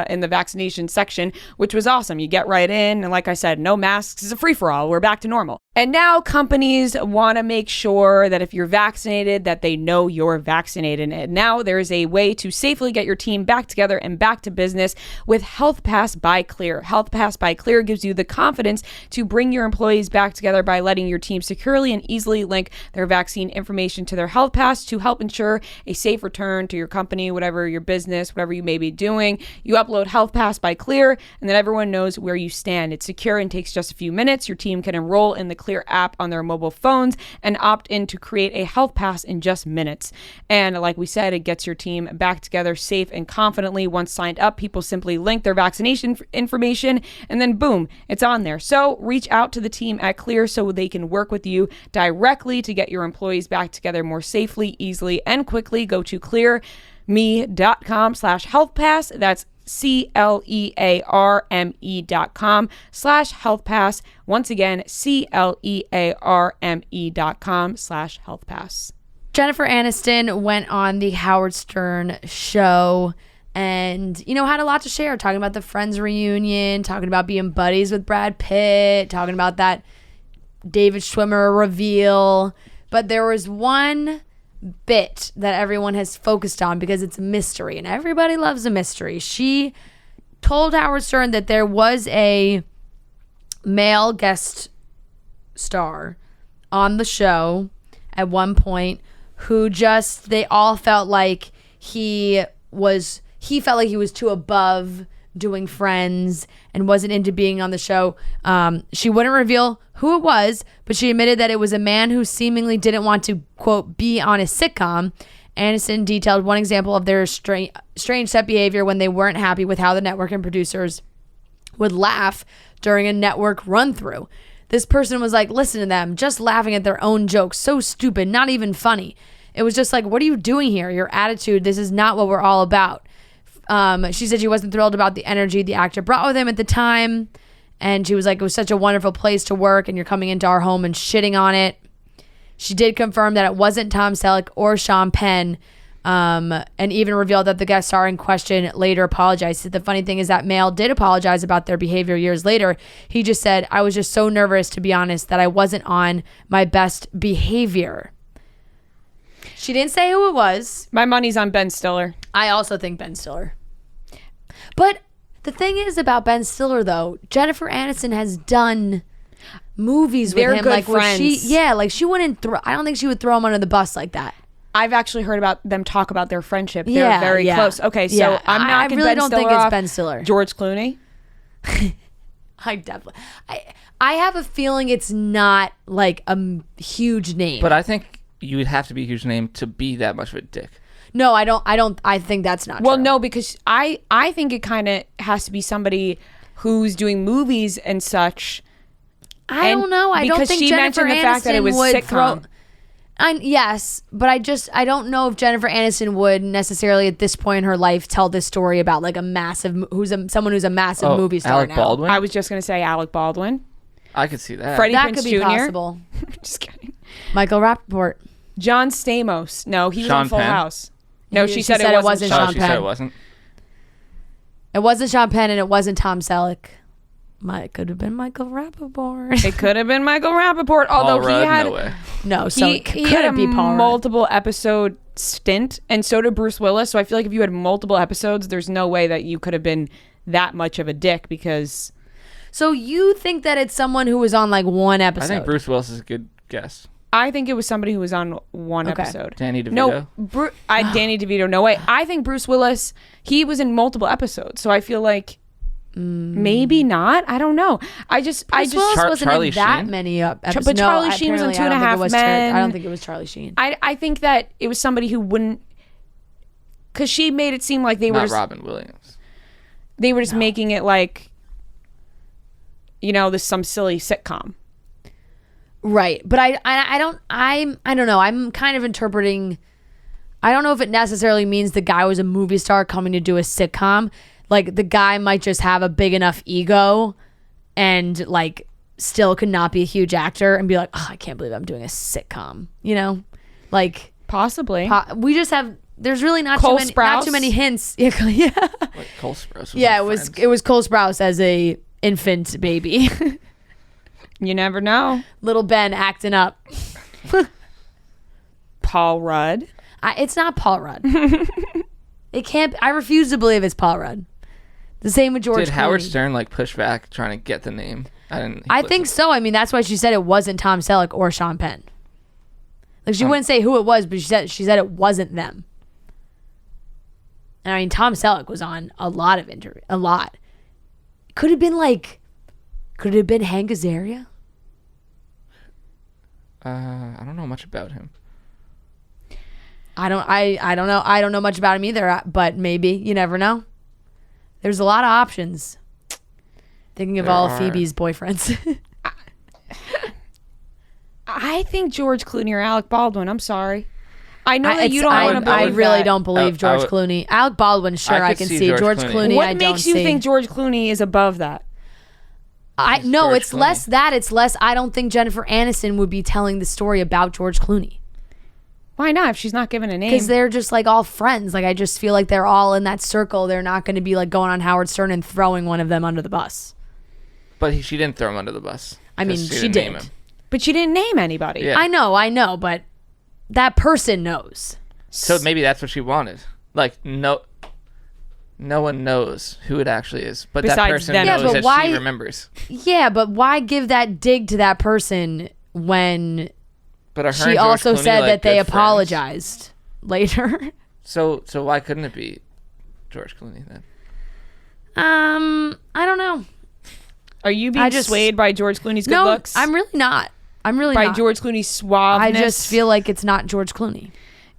in the vaccination section, which was awesome. You get right in, and like I said, no masks. It's a free-for-all. We're back to normal. And now companies want to make sure that if you're vaccinated, that they know you're vaccinated. And now there is a way to safely get your team back together and back to business with Health Pass by Clear. Health Pass by Clear gives you the confidence to bring your employees back together by letting your team securely and easily link their vaccine information to their Health Pass to help ensure a safe return to your company, whatever your business, whatever you may be doing. You upload Health Pass by Clear, and then everyone knows where you stand. It's secure and takes just a few minutes. Your team can enroll in the Clear app on their mobile phones and opt in to create a Health Pass in just minutes. And like we said, it gets your team back together safe and confidently. Once signed up, people simply link their vaccination information, and then boom, it's on there. So reach out to the team at Clear so they can work with you directly to get your employees back together more safely, easily, and quickly. Go to clearme.com/healthpass. That's CLEARME.com/healthpass. Once again, CLEARME.com/healthpass. Jennifer Aniston went on the Howard Stern show and, had a lot to share, talking about the Friends reunion, talking about being buddies with Brad Pitt, talking about that David Schwimmer reveal. But there was one bit that everyone has focused on because it's a mystery, and everybody loves a mystery. She told Howard Stern that there was a male guest star on the show at one point who they all felt like he felt like he was too above doing Friends and wasn't into being on the show. She wouldn't reveal who it was, but she admitted that it was a man who seemingly didn't want to, quote, be on a sitcom. Aniston detailed one example of their strange set behavior when they weren't happy with how the network and producers would laugh during a network run-through. This person was like, listen to them, just laughing at their own jokes. So stupid, not even funny. It was just like, what are you doing here? Your attitude, this is not what we're all about. She said she wasn't thrilled about the energy the actor brought with him at the time. And she was like, it was such a wonderful place to work and you're coming into our home and shitting on it. She did confirm that it wasn't Tom Selleck or Sean Penn, and even revealed that the guest star in question later apologized. The funny thing is that male did apologize about their behavior years later. He just said, I was just so nervous, to be honest, that I wasn't on my best behavior. She didn't say who it was. My money's on Ben Stiller. I also think Ben Stiller. But the thing is about Ben Stiller, though, Jennifer Aniston has done movies with him. Good like friends. She wouldn't I don't think she would throw him under the bus like that. I've actually heard about them talk about their friendship. They're very close. Okay, so I'm not. I really don't think it's Ben Stiller. George Clooney. I have a feeling it's not like a huge name. But I think you would have to be a huge name to be that much of a dick. No, I don't. I think that's not true. Well, no, because I think it kind of has to be somebody who's doing movies and such. I don't know. I don't think Jennifer Aniston the fact that it was would sitcom. Yes, but I don't know if Jennifer Aniston would necessarily at this point in her life tell this story about like someone who's a massive movie star Alec now. Baldwin? I was just going to say Alec Baldwin. I could see that. Freddie that Prinze could be Jr. possible. Just kidding. Michael Rappaport. John Stamos. No, he was Sean in Full Penn. House. No, she said it wasn't Sean She Penn. said it wasn't. It wasn't Sean Penn and it wasn't Tom Selleck. It could have been Michael Rappaport. It could have been Michael Rappaport, although Paul he Rudd, had no way. No, so he had a multiple episode stint, and so did Bruce Willis. So I feel like if you had multiple episodes, there's no way that you could have been that much of a dick because. So you think that it's someone who was on like one episode? I think Bruce Willis is a good guess. I think it was somebody who was on one episode. Danny DeVito? No, Danny DeVito, no way. I think Bruce Willis, he was in multiple episodes, so I feel like maybe not. I don't know. Bruce Willis wasn't Charlie in that Sheen? many episodes. But Charlie Sheen was in 2.5 Men. I don't think it was Charlie Sheen. I think that it was somebody who wouldn't, because she made it seem like they were Not just, Robin Williams. They were just making it like, this some silly sitcom. Right. But I don't know. I'm kind of interpreting, I don't know if it necessarily means the guy was a movie star coming to do a sitcom. Like the guy might just have a big enough ego and like still could not be a huge actor and be like, oh, I can't believe I'm doing a sitcom, you know? Like possibly. We just have, there's really not too many hints. Yeah. Like Cole Sprouse. It was Cole Sprouse as a infant baby. You never know. Little Ben acting up. Paul Rudd. It's not Paul Rudd. It can't. I refuse to believe it's Paul Rudd. The same with George Clooney. Did Howard Stern like push back trying to get the name? I think so. I mean, that's why she said it wasn't Tom Selleck or Sean Penn. Like she wouldn't say who it was, but she said it wasn't them. And I mean, Tom Selleck was on a lot of interviews. A lot. Could it have been Hank Azaria? I don't know much about him. I don't know. I don't know much about him either, but maybe. You never know. There's a lot of options. Thinking of all Phoebe's boyfriends. I think George Clooney or Alec Baldwin. I'm sorry. I know that you don't want to believe I really that. don't believe George Clooney. Alec Baldwin, sure, I can see. George Clooney, what I don't makes you think George Clooney is above that? No, it's Clooney. Less that. It's less. I don't think Jennifer Aniston would be telling the story about George Clooney. Why not? If she's not given a name, because they're just like all friends. Like I just feel like they're all in that circle. They're not going to be like going on Howard Stern and throwing one of them under the bus. But she didn't throw him under the bus. I mean, she did. But she didn't name anybody. Yeah. I know, but that person knows. So maybe that's what she wanted. Like no one knows who it actually is, but besides that person knows that she remembers. Yeah, but why give that dig to that person when she also said that they apologized later? So why couldn't it be George Clooney then? I don't know. Are you being swayed by George Clooney's good looks? I'm really not. By George Clooney's suaveness? I just feel like it's not George Clooney.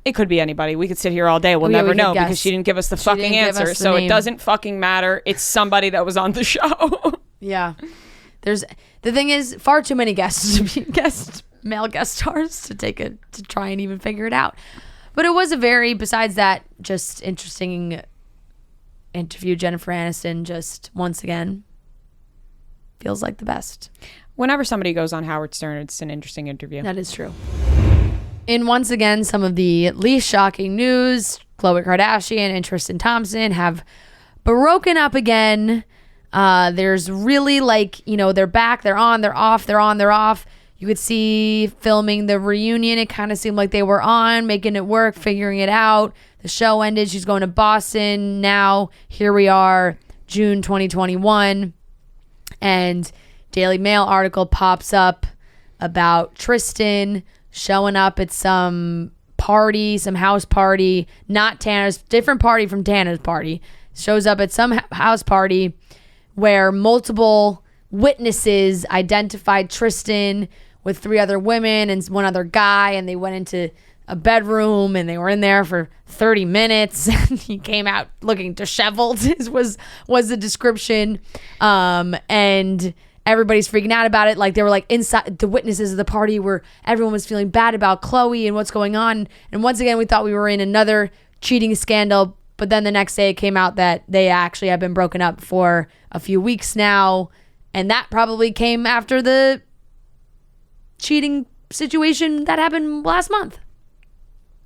It could be anybody. We could sit here all day. We'll never know because she didn't give us the fucking answer. So it doesn't fucking matter. It's somebody that was on the show. Yeah. The thing is, far too many male guest stars to try and even figure it out. But it was besides that, just interesting interview. Jennifer Aniston just once again feels like the best. Whenever somebody goes on Howard Stern, it's an interesting interview. That is true. In once again, some of the least shocking news, Khloe Kardashian and Tristan Thompson have broken up again. There's really they're back, they're on, they're off, they're on, they're off. You could see filming the reunion. It kind of seemed like they were on, making it work, figuring it out. The show ended. She's going to Boston. Now, here we are, June 2021. And Daily Mail article pops up about Tristan showing up at some party, some house party, not Tana's, different party from Tana's party. Shows up at some house party where multiple witnesses identified Tristan with 3 other women and 1 other guy, and they went into a bedroom and they were in there for 30 minutes and he came out looking disheveled was the description. And everybody's freaking out about it. Like they were like inside, the witnesses of the party where everyone was feeling bad about Khloe and what's going on. And once again, we thought we were in another cheating scandal. But then the next day it came out that they actually have been broken up for a few weeks now. And that probably came after the cheating situation that happened last month.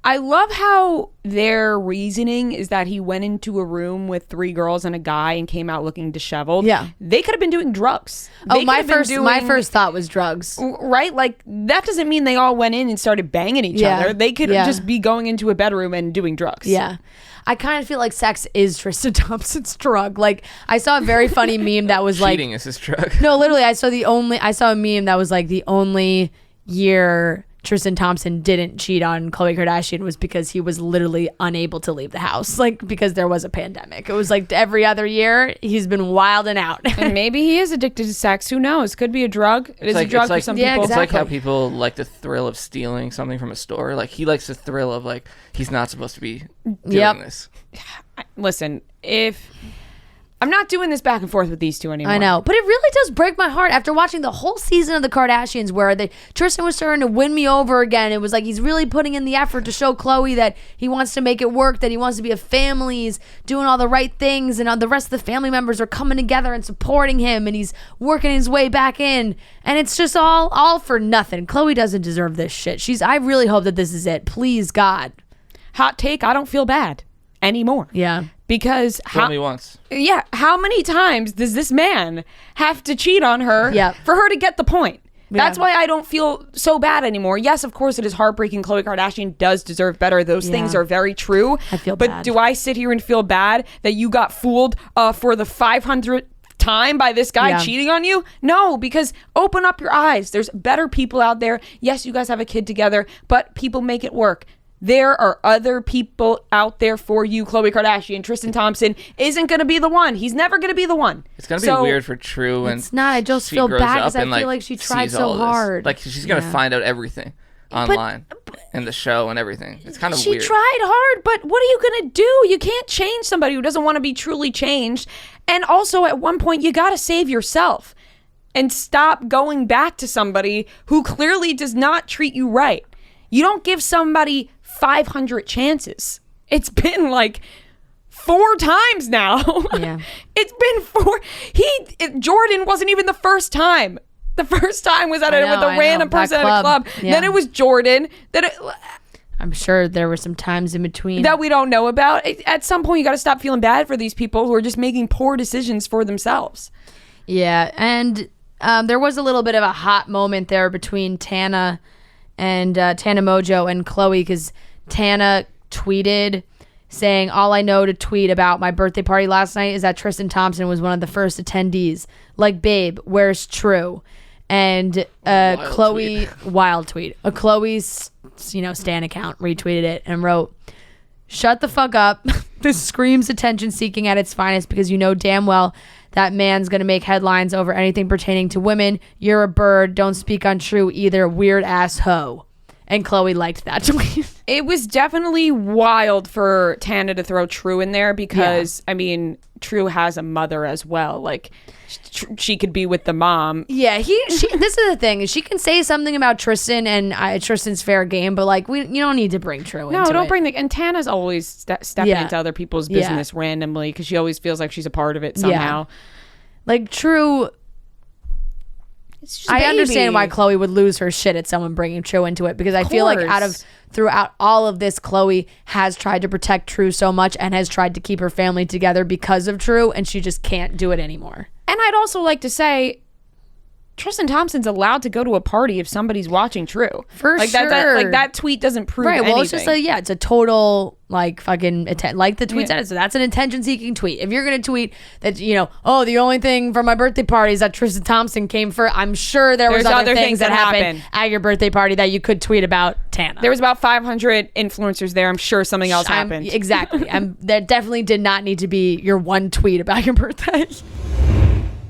I love how their reasoning is that he went into a room with 3 girls and a guy and came out looking disheveled. Yeah. They could have been doing drugs. My first thought was drugs. Right? Like, that doesn't mean they all went in and started banging each other. They could just be going into a bedroom and doing drugs. Yeah. I kind of feel like sex is Tristan Thompson's drug. Like, I saw a very funny meme that was like... Cheating is his drug. No, literally, I saw a meme that was like the only year Tristan Thompson didn't cheat on Khloe Kardashian was because he was literally unable to leave the house, like because there was a pandemic. It was like every other year he's been wilding out. And maybe he is addicted to sex. Who knows? Could be a drug. It is a drug for some people. It's like how people like the thrill of stealing something from a store. Like he likes the thrill of like he's not supposed to be doing this. Listen, if I'm not doing this back and forth with these two anymore. I know. But it really does break my heart after watching the whole season of the Kardashians where Tristan was starting to win me over again. It was like he's really putting in the effort to show Khloe that he wants to make it work, that he wants to be a family, he's doing all the right things, and the rest of the family members are coming together and supporting him, and he's working his way back in. And it's just all for nothing. Khloe doesn't deserve this shit. I really hope that this is it. Please, God. Hot take, I don't feel bad anymore. Yeah. Because only once. Yeah, how many times does this man have to cheat on her for her to get the point? That's why I don't feel so bad anymore. Yes, of course, it is heartbreaking. Khloe Kardashian does deserve better. Those things are very true. I feel bad. But do I sit here and feel bad that you got fooled for the 500th time by this guy cheating on you? No, because open up your eyes. There's better people out there. Yes, you guys have a kid together, but people make it work. There are other people out there for you. Khloe Kardashian, Tristan Thompson isn't going to be the one. He's never going to be the one. It's going to be weird for True. And it's not. I just feel bad because I feel like she tried so hard. Like she's going to find out everything online in the show and everything. It's kind of weird. She tried hard, but what are you going to do? You can't change somebody who doesn't want to be truly changed. And also at one point, you got to save yourself and stop going back to somebody who clearly does not treat you right. You don't give somebody 500 chances. It's been like 4 times now. Yeah. It's been 4. Jordan wasn't even the first time. The first time was with a random person at a club. Yeah. Then it was Jordan. I'm sure there were some times in between that we don't know about. At some point, you got to stop feeling bad for these people who are just making poor decisions for themselves. Yeah, and there was a little bit of a hot moment there between Tana and Tana Mojo and Khloe, because Tana tweeted saying, "All I know to tweet about my birthday party last night is that Tristan Thompson was one of the first attendees. Like, babe, where's True?" And wild tweet. Khloe's Stan account retweeted it and wrote, "Shut the fuck up. This screams attention seeking at its finest, because you know damn well that man's gonna make headlines over anything pertaining to women. You're a bird. Don't speak on True either. Weird ass hoe." And Khloe liked that tweet. It was definitely wild for Tana to throw True in there because, I mean, True has a mother as well. Like, she could be with the mom. Yeah, this is the thing. She can say something about Tristan, and Tristan's fair game, but like, you don't need to bring True into it. No, don't bring and Tana's always stepping into other people's business randomly because she always feels like she's a part of it somehow. Yeah. Like, True... I understand why Khloe would lose her shit at someone bringing True into it, because I feel like throughout all of this, Khloe has tried to protect True so much and has tried to keep her family together because of True, and she just can't do it anymore. And I'd also like to say, Tristan Thompson's allowed to go to a party if somebody's watching True. For sure. That tweet doesn't prove anything. Well, it's just it's a total fucking like the tweet said. So that's an attention-seeking tweet. If you're gonna tweet that, the only thing from my birthday party is that Tristan Thompson came first, I'm sure there's other things that happened at your birthday party that you could tweet about Tana. There was about 500 influencers there. I'm sure something else happened. Exactly. That definitely did not need to be your one tweet about your birthday.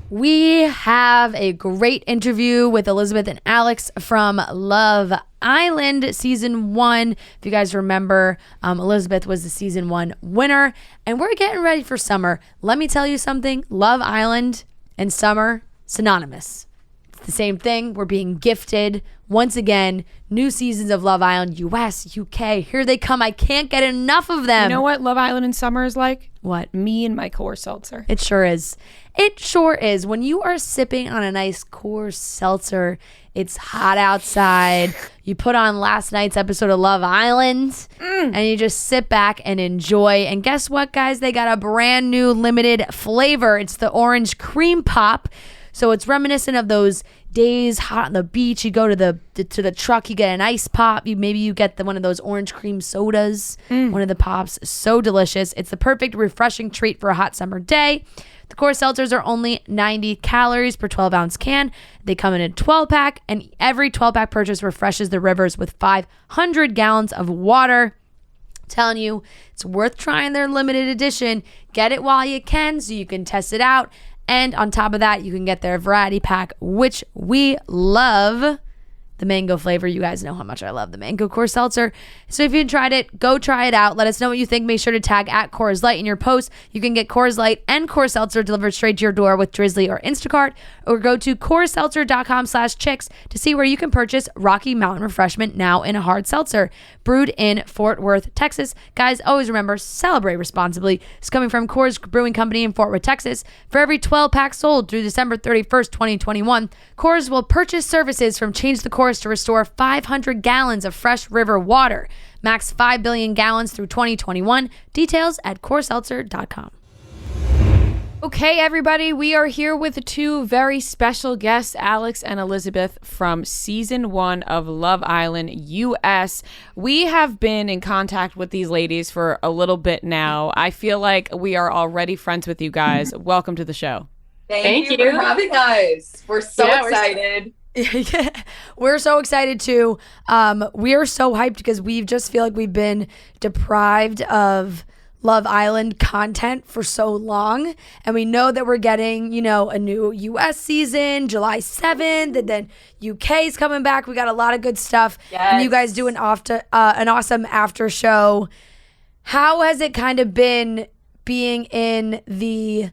We have a great interview with Elizabeth and Alex from Love Island Season 1. If you guys remember, Elizabeth was the Season 1 winner, and we're getting ready for summer. Let me tell you something. Love Island and summer, synonymous. It's the same thing. We're being gifted, once again, new seasons of Love Island, US, UK. Here they come. I can't get enough of them. You know what Love Island in summer is like? What? Me and my Coors seltzer. It sure is. It sure is. When you are sipping on a nice Coors seltzer, it's hot outside. You put on last night's episode of Love Island, and you just sit back and enjoy. And guess what, guys? They got a brand new limited flavor. It's the orange cream pop. So it's reminiscent of those days hot on the beach. You go to the truck, you get an ice pop. Maybe you get one of those orange cream sodas. One of the pops. So delicious. It's the perfect refreshing treat for a hot summer day. The Coors seltzers are only 90 calories per 12-ounce can. They come in a 12-pack, and every 12-pack purchase refreshes the rivers with 500 gallons of water. I'm telling you, it's worth trying their limited edition. Get it while you can so you can test it out. And on top of that, you can get their variety pack, which we love. the mango flavor. You guys know how much I love the mango Coors Seltzer. So if you tried it, go try it out. Let us know what you think. Make sure to tag at Coors Light in your post. You can get Coors Light and Coors Seltzer delivered straight to your door with Drizzly or Instacart, or go to CoorsSeltzer.com/chicks to see where you can purchase Rocky Mountain Refreshment now in a hard seltzer, brewed in Fort Worth, Texas. Guys, always remember, celebrate responsibly. It's coming from Coors Brewing Company in Fort Worth, Texas. For every 12 packs sold through December 31st, 2021, Coors will purchase services from Change the Course to restore 500 gallons of fresh river water. Max 5 billion gallons through 2021. Details at CoorsSeltzer.com. Okay, everybody, we are here with two very special guests, Alex and Elizabeth from season 1 of Love Island US. We have been in contact with these ladies for a little bit now. I feel like we are already friends with you guys. Welcome to the show. Thank you for having us. We're so excited. We're so excited too. We are so hyped because we just feel like we've been deprived of Love Island content for so long, and we know that we're getting, a new US season July 7th, and then UK's coming back. We got a lot of good stuff. Yes. And you guys do an awesome after show. How has it kind of been being in the,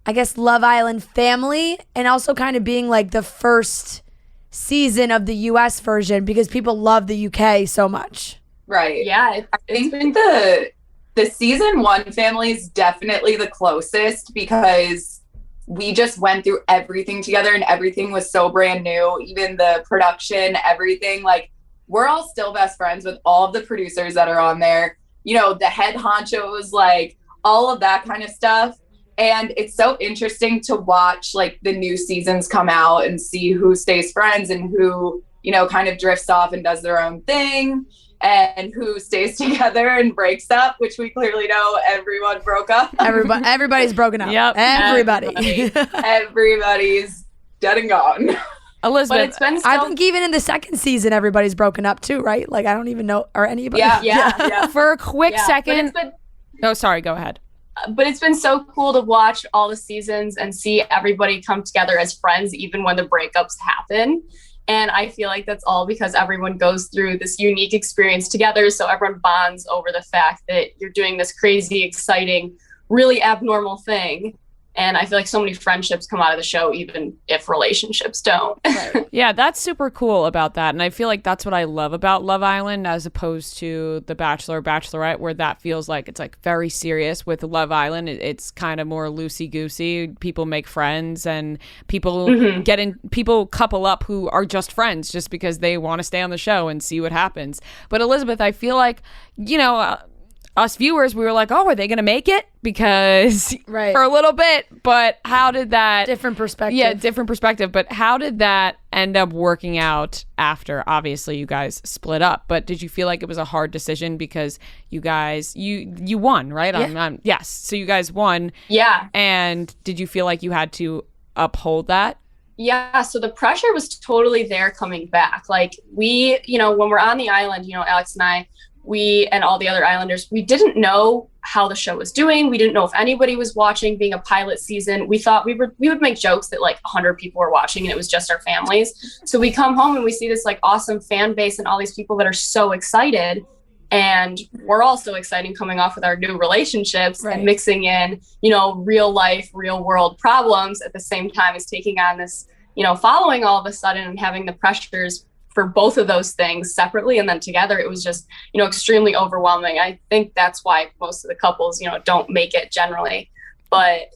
I guess, Love Island family, and also kind of being like the first season of the US version, because people love the UK so much? Right. Yeah. I think the season 1 family is definitely the closest, because we just went through everything together and everything was so brand new. Even the production, everything, like, we're all still best friends with all of the producers that are on there, the head honchos, like all of that kind of stuff. And it's so interesting to watch, like, the new seasons come out and see who stays friends and who, kind of drifts off and does their own thing, and who stays together and breaks up, which we clearly know everyone broke up. Everybody's broken up. Yep. Everybody. Everybody's dead and gone. Elizabeth, but it's been I think even in the second season, everybody's broken up too, right? Like, I don't even know, or anybody. Yeah. For a quick second. Oh, sorry, go ahead. But it's been so cool to watch all the seasons and see everybody come together as friends, even when the breakups happen. And I feel like that's all because everyone goes through this unique experience together. So everyone bonds over the fact that you're doing this crazy, exciting, really abnormal thing. And I feel like so many friendships come out of the show, even if relationships don't. Right. Yeah, that's super cool about that. And I feel like that's what I love about Love Island, as opposed to The Bachelor or Bachelorette, where that feels like it's like very serious. With Love Island, it's kind of more loosey-goosey. People make friends, and people people couple up who are just friends just because they want to stay on the show and see what happens. But Elizabeth, I feel like, us viewers, we were like, oh, are they going to make it? Because for a little bit, but how did that... Different perspective. Yeah, different perspective. But how did that end up working out after? Obviously, you guys split up, but did you feel like it was a hard decision because you guys, you won, right? Yeah. Yes. So you guys won. Yeah. And did you feel like you had to uphold that? Yeah, so the pressure was totally there coming back. Like, we, when we're on the island, Alex and I, we and all the other Islanders, we didn't know how the show was doing. We didn't know if anybody was watching. Being a pilot season, we thought we would make jokes that like 100 people were watching and it was just our families. So we come home and we see this like awesome fan base and all these people that are so excited. And we're all so excited coming off with our new relationships and mixing in, real life, real world problems at the same time as taking on this, following all of a sudden and having the pressures for both of those things separately and then together. It was just, extremely overwhelming. I think that's why most of the couples, don't make it generally. But,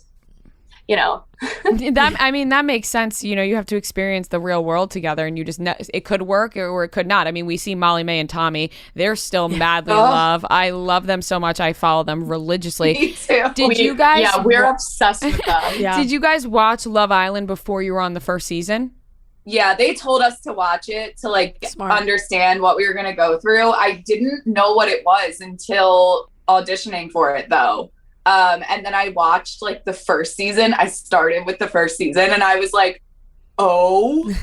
that makes sense. You have to experience the real world together, and you just know it could work or it could not. I mean, we see Molly May and Tommy. They're still madly in love. I love them so much. I follow them religiously. Me too. Did you guys? Yeah, we're obsessed with them. Did you guys watch Love Island before you were on the first season? Yeah, they told us to watch it to understand what we were going to go through. I didn't know what it was until auditioning for it, though. And then I watched the first season. I started with the first season and I was like, oh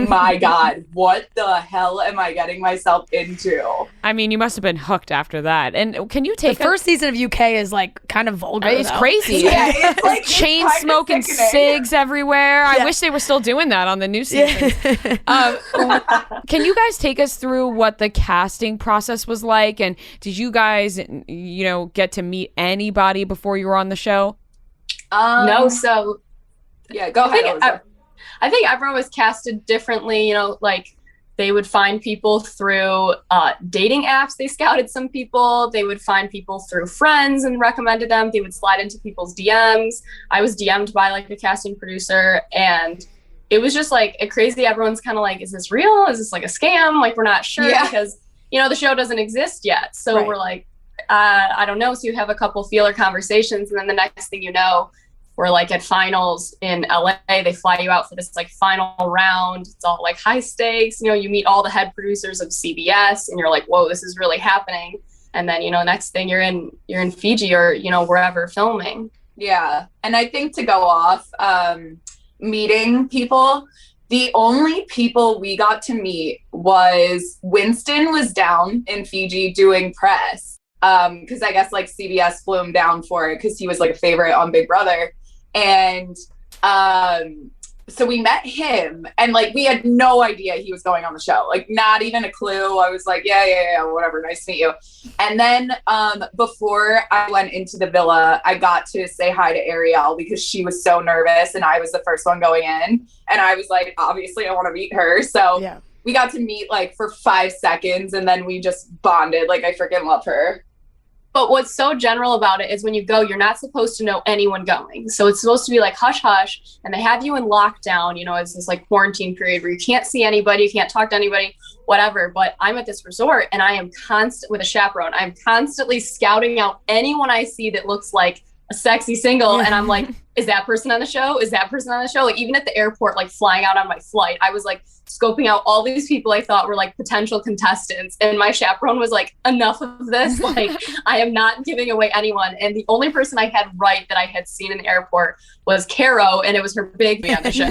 my God, what the hell am I getting myself into? I mean, you must have been hooked after that. And can you take the first season of UK is like kind of vulgar. It's though. crazy. Yeah, it's like chain it's smoking cigs everywhere. I wish they were still doing that on the new season. Can you guys take us through what the casting process was like? And did you guys, get to meet anybody before you were on the show? No, so yeah, go ahead. I think everyone was casted differently. Like they would find people through dating apps. They scouted some people. They would find people through friends and recommended them. They would slide into people's DMs. I was DM'd by like a casting producer, and it was just like a crazy. Everyone's kind of like, is this real? Is this like a scam? Like, we're not sure because, the show doesn't exist yet. So we're like, I don't know. So you have a couple feeler conversations, and then the next thing you know, we're like at finals in LA. They fly you out for this like final round. It's all like high stakes. You meet all the head producers of CBS, and you're like, whoa, this is really happening. And then, next thing you're in Fiji or, wherever filming. Yeah. And I think to go off, meeting people, the only people we got to meet was Winston was down in Fiji doing press. Because I guess like CBS flew him down for it because he was like a favorite on Big Brother. And so we met him, and like we had no idea he was going on the show, like not even a clue. I was like, yeah, whatever, nice to meet you. And then before I went into the villa, I got to say hi to Ariel because she was so nervous, and I was the first one going in, and I was like, obviously I want to meet her. So we got to meet like for 5 seconds, and then we just bonded. Like, I freaking love her. But what's so general about it is when you go, you're not supposed to know anyone going. So it's supposed to be like hush hush, and they have you in lockdown, it's this like quarantine period where you can't see anybody, you can't talk to anybody, whatever. But I'm at this resort, and I am with a chaperone. I'm constantly scouting out anyone I see that looks like a sexy single. And I'm like, is that person on the show? Is that person on the show? Like, even at the airport, like flying out on my flight, I was like scoping out all these people I thought were like potential contestants. And my chaperone was like, enough of this. Like, I am not giving away anyone. And the only person I had right that I had seen in the airport was Caro, and it was her big man on the show.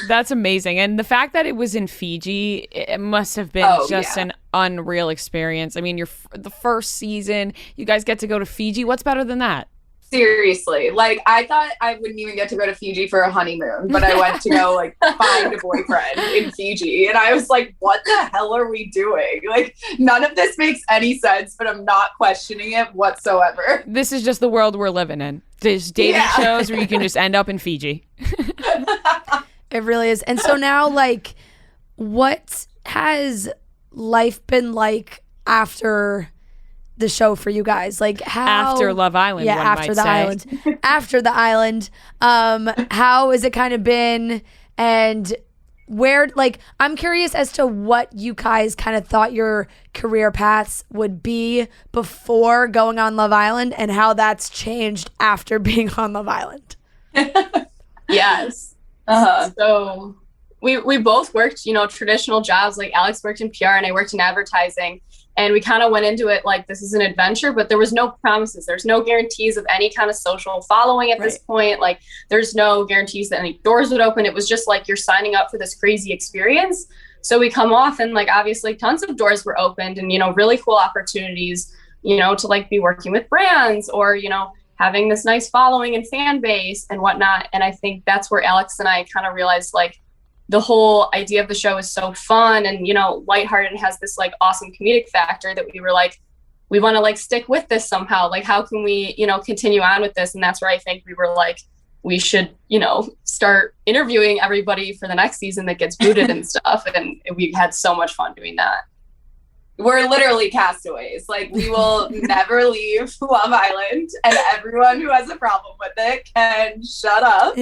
That's amazing. And the fact that it was in Fiji, it must have been an unreal experience. I mean, the first season, you guys get to go to Fiji. What's better than that? Seriously. Like, I thought I wouldn't even get to go to Fiji for a honeymoon, but I went to go like find a boyfriend in Fiji. And I was like, what the hell are we doing? Like, none of this makes any sense, but I'm not questioning it whatsoever. This is just the world we're living in. There's dating shows where you can just end up in Fiji. It really is. And so now, like, what has life been like after the show for you guys? Like, how after Love Island? Yeah, after the island. After the island, how has it kind of been? And where? Like, I'm curious as to what you guys kind of thought your career paths would be before going on Love Island, and how that's changed after being on Love Island. Yes. So we both worked, traditional jobs. Like, Alex worked in PR and I worked in advertising, and we kind of went into it like this is an adventure, but there was no promises. There's no guarantees of any kind of social following at this point. Like, there's no guarantees that any doors would open. It was just like you're signing up for this crazy experience. So we come off, and like obviously tons of doors were opened, and really cool opportunities, to like be working with brands or having this nice following and fan base and whatnot. And I think that's where Alex and I kind of realized like the whole idea of the show is so fun and, lighthearted, and has this like awesome comedic factor that we were like, we want to like stick with this somehow. Like, how can we, continue on with this? And that's where I think we were like, we should, start interviewing everybody for the next season that gets booted and stuff. And we had so much fun doing that. We're literally castaways. Like, we will never leave Love Island, and everyone who has a problem with it can shut up.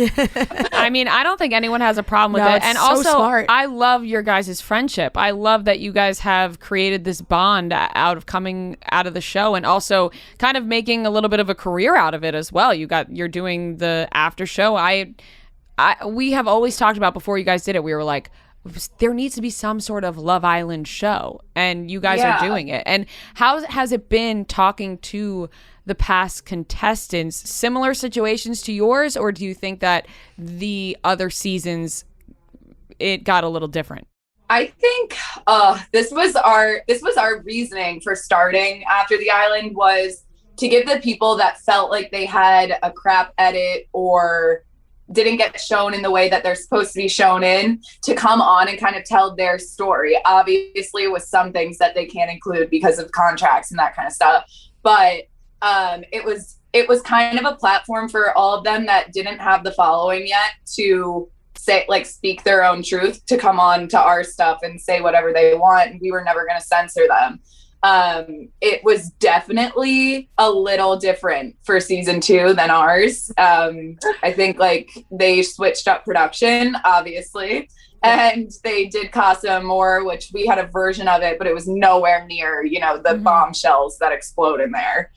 I mean, I don't think anyone has a problem with it. And so also, smart. I love your guys' friendship. I love that you guys have created this bond out of coming out of the show, and also kind of making a little bit of a career out of it as well. You're doing the after show. We have always talked about before you guys did it. We were like, there needs to be some sort of Love Island show, and you guys are doing it. And how has it been talking to the past contestants? Similar situations to yours, or do you think that the other seasons it got a little different? I think this was our reasoning for starting After the Island, was to give the people that felt like they had a crap edit or didn't get shown in the way that they're supposed to be shown in, to come on and kind of tell their story. Obviously with some things that they can't include because of contracts and that kind of stuff. But it was kind of a platform for all of them that didn't have the following yet to say, like, speak their own truth, to come on to our stuff and say whatever they want. And we were never going to censor them. It was definitely a little different for season 2 than ours. I think like they switched up production, obviously, and they did Casa Amor, which we had a version of it, but it was nowhere near, the bombshells that explode in there.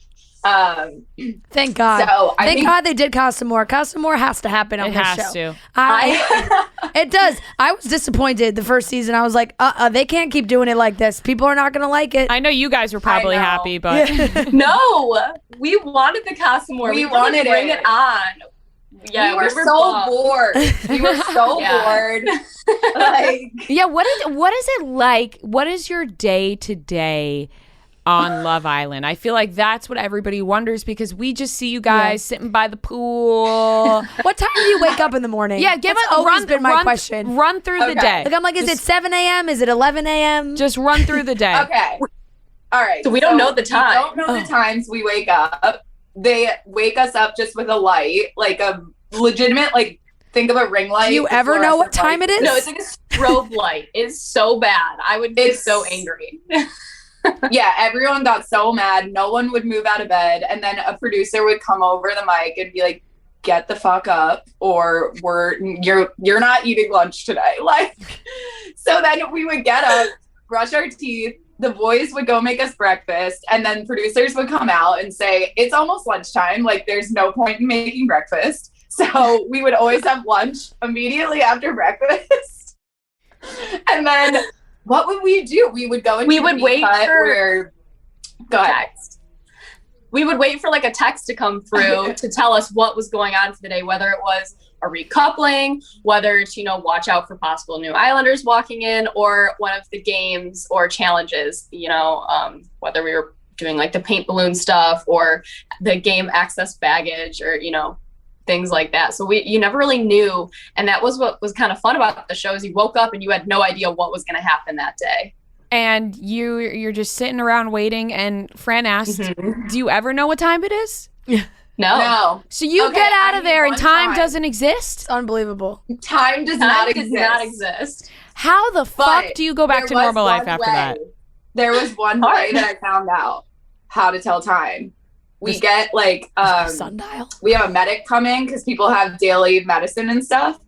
Thank God. So Thank God they did Casa Amor. Casa Amor has to happen on this show. It has to. It does. I was disappointed the first season. I was like, they can't keep doing it like this. People are not going to like it. I know you guys were probably happy, but no, we wanted the Casa Amor. We wanted to bring it on. Yeah, we were so bored. We were so bored. What is it like? What is your day to day on Love Island? I feel like that's what everybody wonders, because we just see you guys sitting by the pool. What time do you wake up in the morning? Yeah, my question. Run through the day. Like, I'm like, is it 7 a.m.? Is it 11 a.m.? Just run through the day. Okay. All right. So we don't know the time. We don't know the times we wake up. They wake us up just with a light, like a legitimate, like, think of a ring light. Do you ever know what time it is? No, it's like a strobe light. It's so bad. I would be so angry. Yeah, everyone got so mad. No one would move out of bed. And then a producer would come over the mic and be like, get the fuck up, or you're not eating lunch today. Like, so then we would get up, brush our teeth. The boys would go make us breakfast, and then producers would come out and say, it's almost lunchtime. Like, there's no point in making breakfast. So we would always have lunch immediately after breakfast. And then what would we do? We would go into we would wait for go ahead. Text. We would wait for like a text to come through to tell us what was going on for the day, whether it was a recoupling, whether it's, watch out for possible new Islanders walking in, or one of the games or challenges, whether we were doing like the paint balloon stuff or the game access baggage, or, things like that. So you never really knew. And that was what was kind of fun about the show, is you woke up and you had no idea what was going to happen that day. And you're just sitting around waiting. And Fran asked, do you ever know what time it is? No. So you get out of there and time doesn't exist? It's unbelievable. Time does not exist. How the fuck do you go back to normal life after that? There was one way that I found out how to tell time. We get like sundial. We have a medic come in because people have daily medicine and stuff,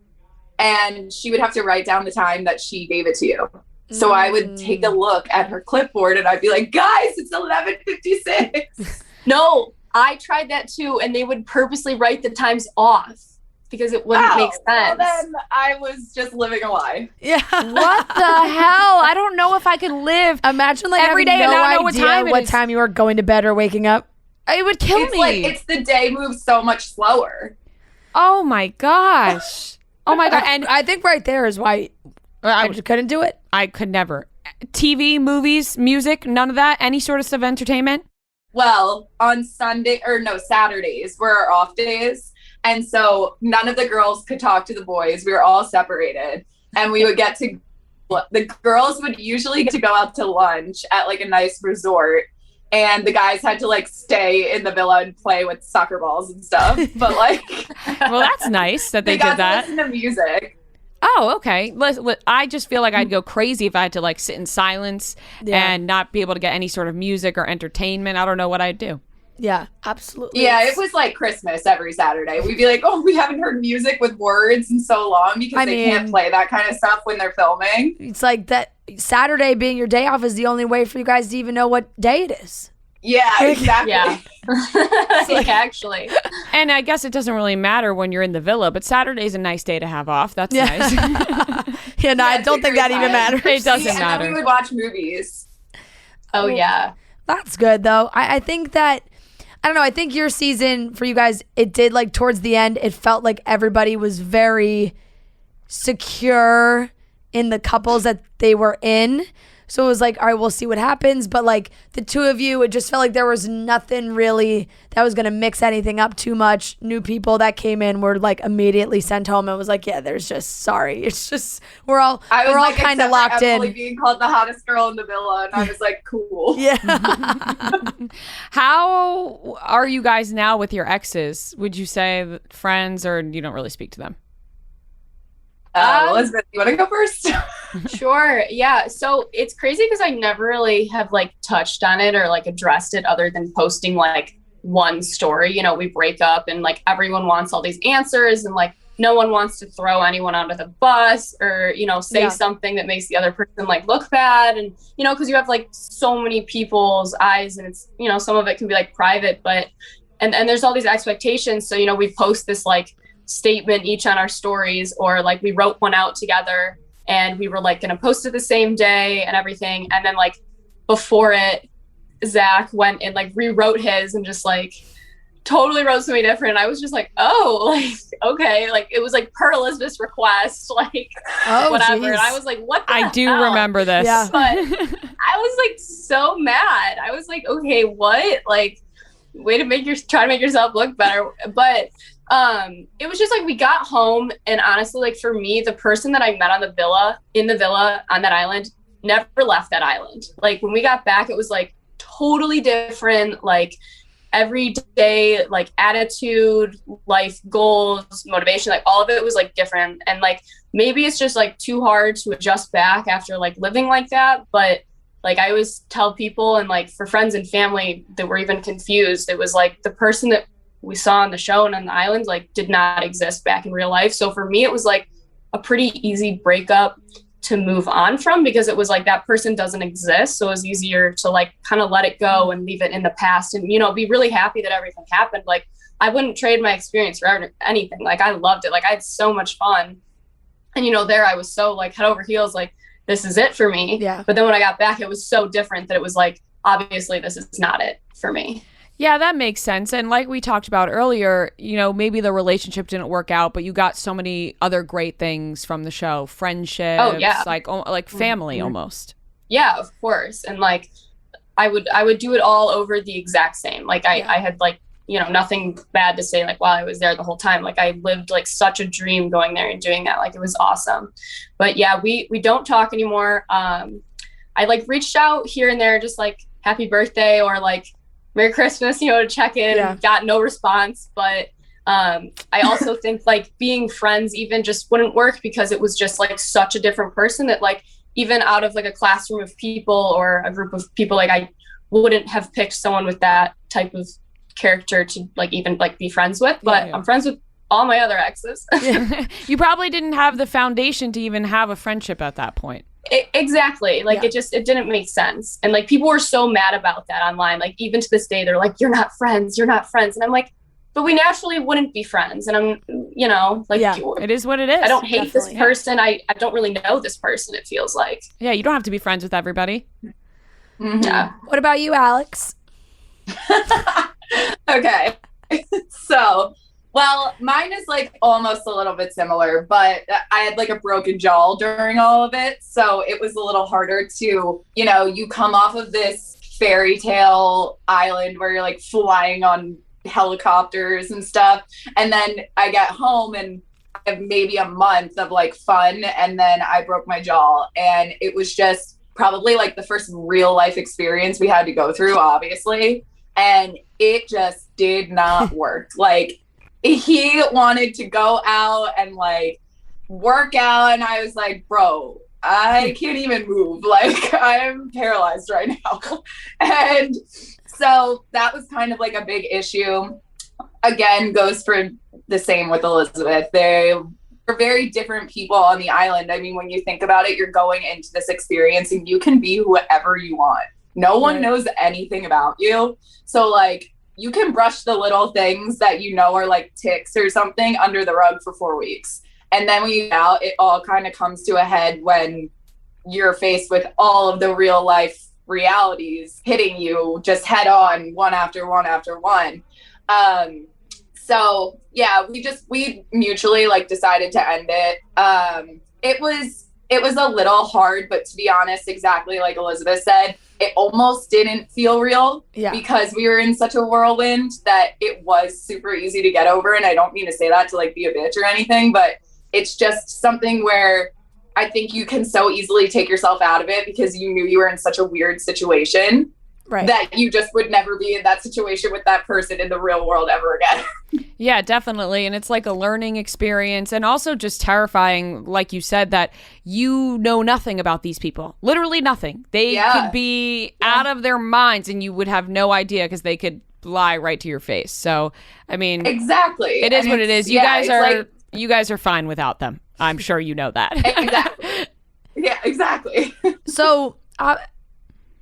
and she would have to write down the time that she gave it to you. So I would take a look at her clipboard and I'd be like, guys, it's 11:56. No, I tried that too, and they would purposely write the times off because it wouldn't make sense. Well, then I was just living a lie. Yeah. What the hell? I don't know if I could live. Imagine like every day no and not know what time you are going to bed or waking up. It would kill me. Like, it's the day moves so much slower. Oh my gosh. Oh my God. And I think right there is why I just couldn't do it. I could never. TV, movies, music, none of that? Any sort of entertainment? Well, on Saturdays were our off days. And so none of the girls could talk to the boys. We were all separated. And we would the girls would usually get to go out to lunch at like a nice resort. And the guys had to like stay in the villa and play with soccer balls and stuff. But like, well, that's nice that they did that. Listen to music. Oh, okay. I just feel like I'd go crazy if I had to like sit in silence and not be able to get any sort of music or entertainment. I don't know what I'd do. Yeah, absolutely. Yeah, it was like Christmas every Saturday. We'd be like, oh, we haven't heard music with words in so long because they can't play that kind of stuff when they're filming. It's like that Saturday being your day off is the only way for you guys to even know what day it is. Yeah, exactly. Yeah. Actually. And I guess it doesn't really matter when you're in the villa, but Saturday's a nice day to have off. That's nice. I don't think that even matters. It doesn't matter. We would watch movies. Oh, yeah. That's good, though. I think that, I don't know, I think your season for you guys, it did, like, towards the end, it felt like everybody was very secure in the couples that they were in. So it was like, all right, we'll see what happens. But like the two of you, it just felt like there was nothing really that was going to mix anything up too much. New people that came in were like immediately sent home and was like, yeah, there's just, sorry. It's just, we're all kind of locked in. Emily being called the hottest girl in the villa. And I was like, cool. Yeah. How are you guys now with your exes? Would you say friends, or you don't really speak to them? Elizabeth, you want to go first? Sure. Yeah. So it's crazy because I never really have like touched on it or like addressed it other than posting like one story. You know, we break up and like everyone wants all these answers and like no one wants to throw anyone under the bus or, you know, say something that makes the other person like look bad. And, you know, because you have like so many people's eyes and it's, you know, some of it can be like private, but and there's all these expectations. So, you know, we post this like statement each on our stories, or like we wrote one out together and we were like going to post it the same day and everything. And then like before it, Zach went and like rewrote his and just like totally wrote something different. I was just like, oh, like, okay. Like it was like per Elizabeth's request, like whatever. Geez. And I was like, what the I do hell? remember this. Yeah. But I was like so mad. I was like, okay, what? Like way to try to make yourself look better. But it was just like we got home and honestly, like for me, the person that I met in the villa on that island never left that island. Like when we got back, it was like totally different, like every day, like attitude, life goals, motivation, like all of it was like different. And like maybe it's just like too hard to adjust back after like living like that. But like I always tell people, and like for friends and family that were even confused, it was like the person that we saw on the show and on the island like did not exist back in real life. So for me, it was like a pretty easy breakup to move on from, because it was like that person doesn't exist. So it was easier to like kind of let it go and leave it in the past and, you know, be really happy that everything happened. Like I wouldn't trade my experience for anything. Like I loved it. Like I had so much fun. And, you know, there I was so like head over heels, like this is it for me. Yeah. But then when I got back, it was so different that it was like, obviously this is not it for me. Yeah, that makes sense. And like we talked about earlier, you know, maybe the relationship didn't work out, but you got so many other great things from the show. Friendships, like family almost. Yeah, of course. And like I would do it all over the exact same. Like I had like, you know, nothing bad to say like while I was there the whole time. Like I lived like such a dream going there and doing that. Like it was awesome. But yeah, we don't talk anymore. I like reached out here and there, just like happy birthday or like Merry Christmas, you know, to check in. Got no response. But I also think like being friends even just wouldn't work, because it was just like such a different person that like even out of like a classroom of people or a group of people, like I wouldn't have picked someone with that type of character to like even like be friends with. But I'm friends with all my other exes. You probably didn't have the foundation to even have a friendship at that point. Exactly. Like it didn't make sense. And like people were so mad about that online. Like even to this day, they're like, you're not friends. And I'm like, but we naturally wouldn't be friends. And I'm, you know, like, it is what it is. I don't hate this person. I don't really know this person, it feels like. Yeah, you don't have to be friends with everybody. Mm-hmm. Yeah. What about you, Alex? Okay. So, well, mine is like almost a little bit similar, but I had like a broken jaw during all of it. So it was a little harder to, you know, you come off of this fairy tale island where you're like flying on helicopters and stuff. And then I get home and I have maybe a month of like fun. And then I broke my jaw, and it was just probably like the first real life experience we had to go through, obviously. And it just did not work. Like, he wanted to go out and like work out, and I was like, bro, I can't even move. Like I'm paralyzed right now. And so that was kind of like a big issue. Again, goes for the same with Elizabeth. They were very different people on the island. I mean, when you think about it, you're going into this experience and you can be whoever you want. No one knows anything about you. So like you can brush the little things that you know are like ticks or something under the rug for 4 weeks. And then when you get out, it all kind of comes to a head when you're faced with all of the real life realities hitting you just head on, one after one after one. So yeah, we mutually like decided to end it. It was a little hard, but to be honest, exactly like Elizabeth said, it almost didn't feel real because we were in such a whirlwind that it was super easy to get over. And I don't mean to say that to like be a bitch or anything, but it's just something where I think you can so easily take yourself out of it because you knew you were in such a weird situation that you just would never be in that situation with that person in the real world ever again. Yeah, definitely. And it's like a learning experience and also just terrifying, like you said, that you know nothing about these people. Literally nothing. They could be out of their minds and you would have no idea because they could lie right to your face. So, I mean, exactly. It is what it is. You guys are fine without them. I'm sure you know that. Exactly. Yeah, exactly. So,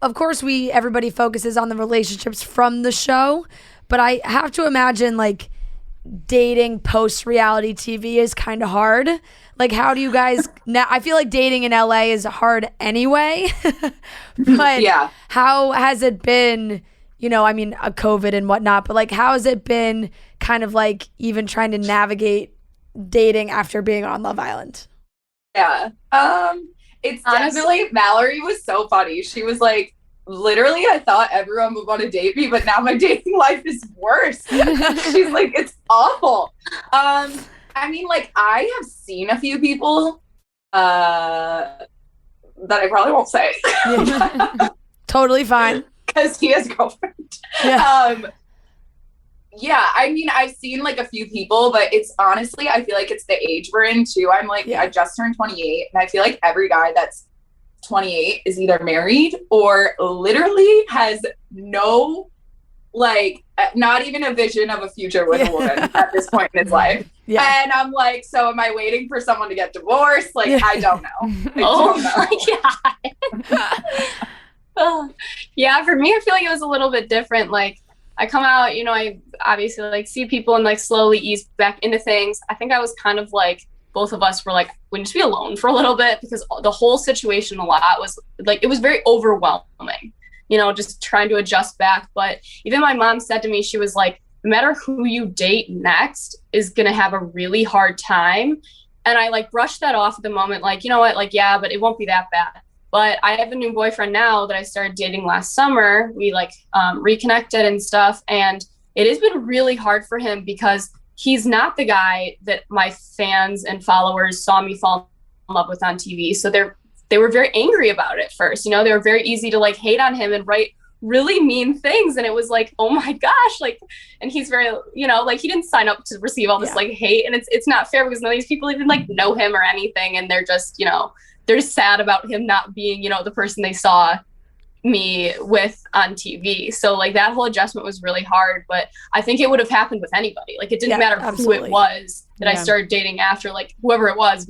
of course, everybody focuses on the relationships from the show, but I have to imagine like dating post-reality TV is kind of hard. Like, how do you guys now? I feel like dating in LA is hard anyway, but how has it been? You know, I mean, COVID and whatnot, but like, how has it been kind of like even trying to navigate dating after being on Love Island? Yeah. It's definitely, Mallory was so funny. She was like, literally, I thought everyone would want to date me, but now my dating life is worse. She's like, it's awful. I mean, like, I have seen a few people that I probably won't say. Totally fine. Because he has a girlfriend. Yeah, I mean, I've seen like a few people, but it's honestly, I feel like it's the age we're in too. I'm like, I just turned 28 and I feel like every guy that's 28 is either married or literally has no, like, not even a vision of a future with a woman at this point in his life. Yeah. And I'm like, so am I waiting for someone to get divorced? Like, I don't know. Yeah, for me, I feel like it was a little bit different. Like, I come out, you know, I obviously like see people and like slowly ease back into things. I think I was kind of like, both of us were like, we need to be alone for a little bit because the whole situation a lot was like, it was very overwhelming, you know, just trying to adjust back. But even my mom said to me, she was like, no matter who you date next is going to have a really hard time. And I like brushed that off at the moment. Like, you know what, like, yeah, but it won't be that bad. But I have a new boyfriend now that I started dating last summer. We like reconnected and stuff. And it has been really hard for him because he's not the guy that my fans and followers saw me fall in love with on TV. So they were very angry about it first. You know, they were very easy to like hate on him and write really mean things. And it was like, oh my gosh, like, and he's very, you know, like he didn't sign up to receive all this like hate. And it's not fair because none of these people even like know him or anything. And they're just, you know, they're sad about him not being, you know, the person they saw me with on TV. So like that whole adjustment was really hard, but I think it would have happened with anybody. Like it didn't matter who it was that I started dating after, like whoever it was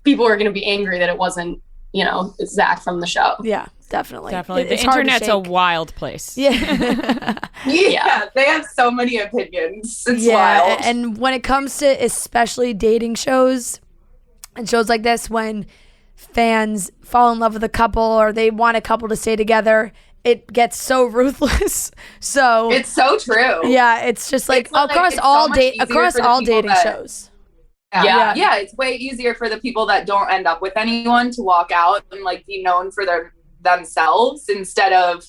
people were going to be angry that it wasn't, you know, Zach from the show. Yeah, definitely. The internet's a wild place. Yeah. Yeah, they have so many opinions. It's wild. And when it comes to especially dating shows and shows like this, when fans fall in love with a couple or they want a couple to stay together, it gets so ruthless. So it's so true. Yeah, it's just like across all dating shows. Yeah, it's way easier for the people that don't end up with anyone to walk out and like be known for themselves instead of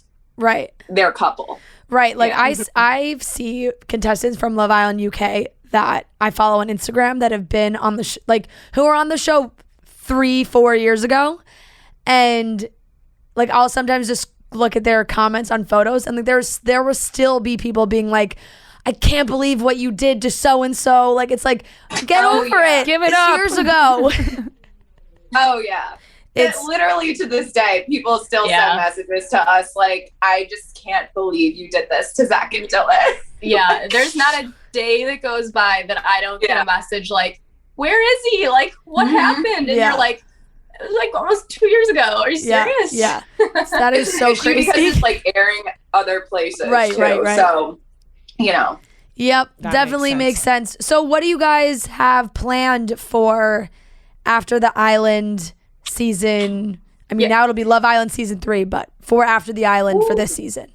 their couple. Right. Like I see contestants from Love Island UK that I follow on Instagram that have been on the like who are on the show 3-4 years ago, and like I'll sometimes just look at their comments on photos and like there will still be people being like, I can't believe what you did to so and so. Like it's like, get over it. Give it up. Years ago. Oh yeah. It's literally to this day, people still send messages to us like, I just can't believe you did this to Zach and Dylan. Yeah, there's not a day that goes by that I don't get a message like, where is he? Like, what happened? And you're like, It was like almost 2 years ago. Are you serious? Yeah. That is so crazy. Because it's like airing other places. Right. So, you know. Yep, That definitely makes sense. So what do you guys have planned for after the Island season? I mean, now it'll be Love Island season 3, but for after the Island for this season.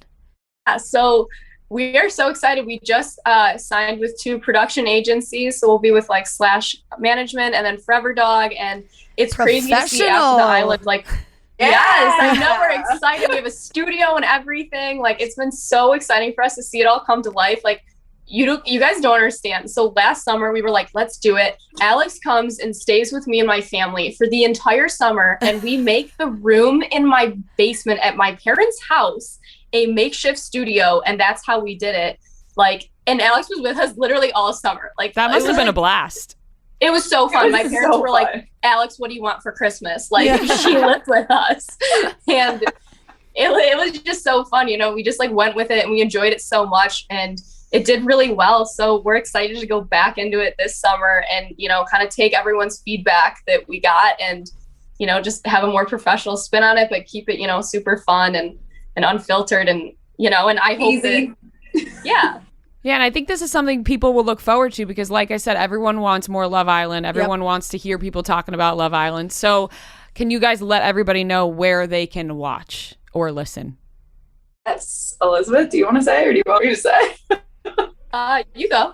Yeah, so we are so excited. We just signed with 2 production agencies. So we'll be with like Slash Management and then Forever Dog. And it's crazy to see after the Island, like, yes, I know, we're excited. We have a studio and everything. Like, it's been so exciting for us to see it all come to life. Like, you guys don't understand. So last summer we were like, let's do it. Alex comes and stays with me and my family for the entire summer. And we make the room in my basement at my parents' house a makeshift studio. And that's how we did it. Like, and Alex was with us literally all summer. Like, that must have been a blast. It was so fun. My parents were like, Alex, what do you want for Christmas? Like, she lived with us. And it was just so fun. You know, we just like went with it and we enjoyed it so much. And it did really well. So we're excited to go back into it this summer and, you know, kind of take everyone's feedback that we got and, you know, just have a more professional spin on it, but keep it, you know, super fun and unfiltered and, you know, and I hope that, yeah. Yeah, and I think this is something people will look forward to because, like I said, everyone wants more Love Island. Everyone wants to hear people talking about Love Island. So can you guys let everybody know where they can watch or listen? Yes. Elizabeth, do you want to say or do you want me to say? You go.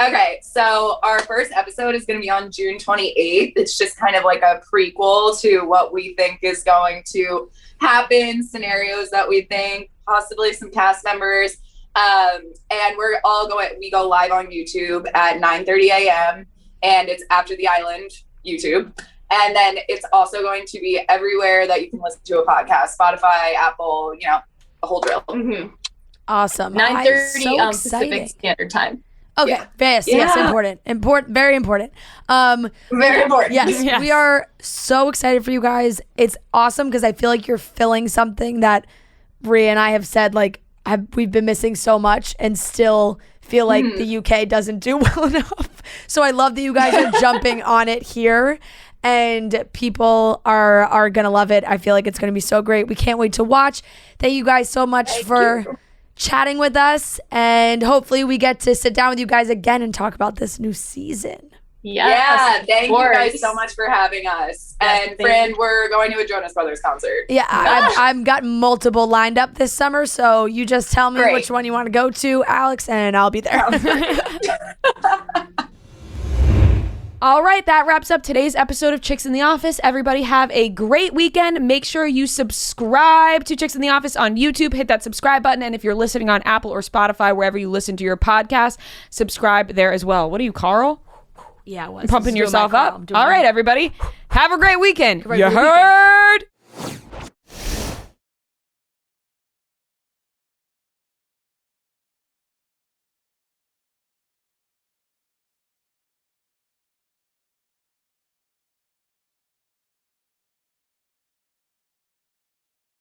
Okay, so our first episode is going to be on June 28th. It's just kind of like a prequel to what we think is going to happen, scenarios that we think, possibly some cast members. And we go live on YouTube at 9:30 a.m. and it's After the Island YouTube. And then it's also going to be everywhere that you can listen to a podcast, Spotify, Apple, you know, the whole drill. Mm-hmm. Awesome. 9:30 Pacific Standard Time. Okay. Yes, important. Very important. Very important. Yes, we are so excited for you guys. It's awesome because I feel like you're filling something that Rhea and I have said, like, we've been missing so much and still feel like the UK doesn't do well enough. So I love that you guys are jumping on it here and people are going to love it. I feel like it's going to be so great. We can't wait to watch. Thank you guys so much for chatting with us, and hopefully we get to sit down with you guys again and talk about this new season. Yes, thank you guys so much for having us. And Fran, we're going to a Jonas Brothers concert. Yeah, I've got multiple lined up this summer, so you just tell me which one you want to go to, Alex, and I'll be there. All right, that wraps up today's episode of Chicks in the Office. Everybody have a great weekend. Make sure you subscribe to Chicks in the Office on YouTube. Hit that subscribe button. And if you're listening on Apple or Spotify, wherever you listen to your podcast, subscribe there as well. What are you, Carl? Yeah, pumping yourself up. All right, everybody. Have a great weekend. You heard?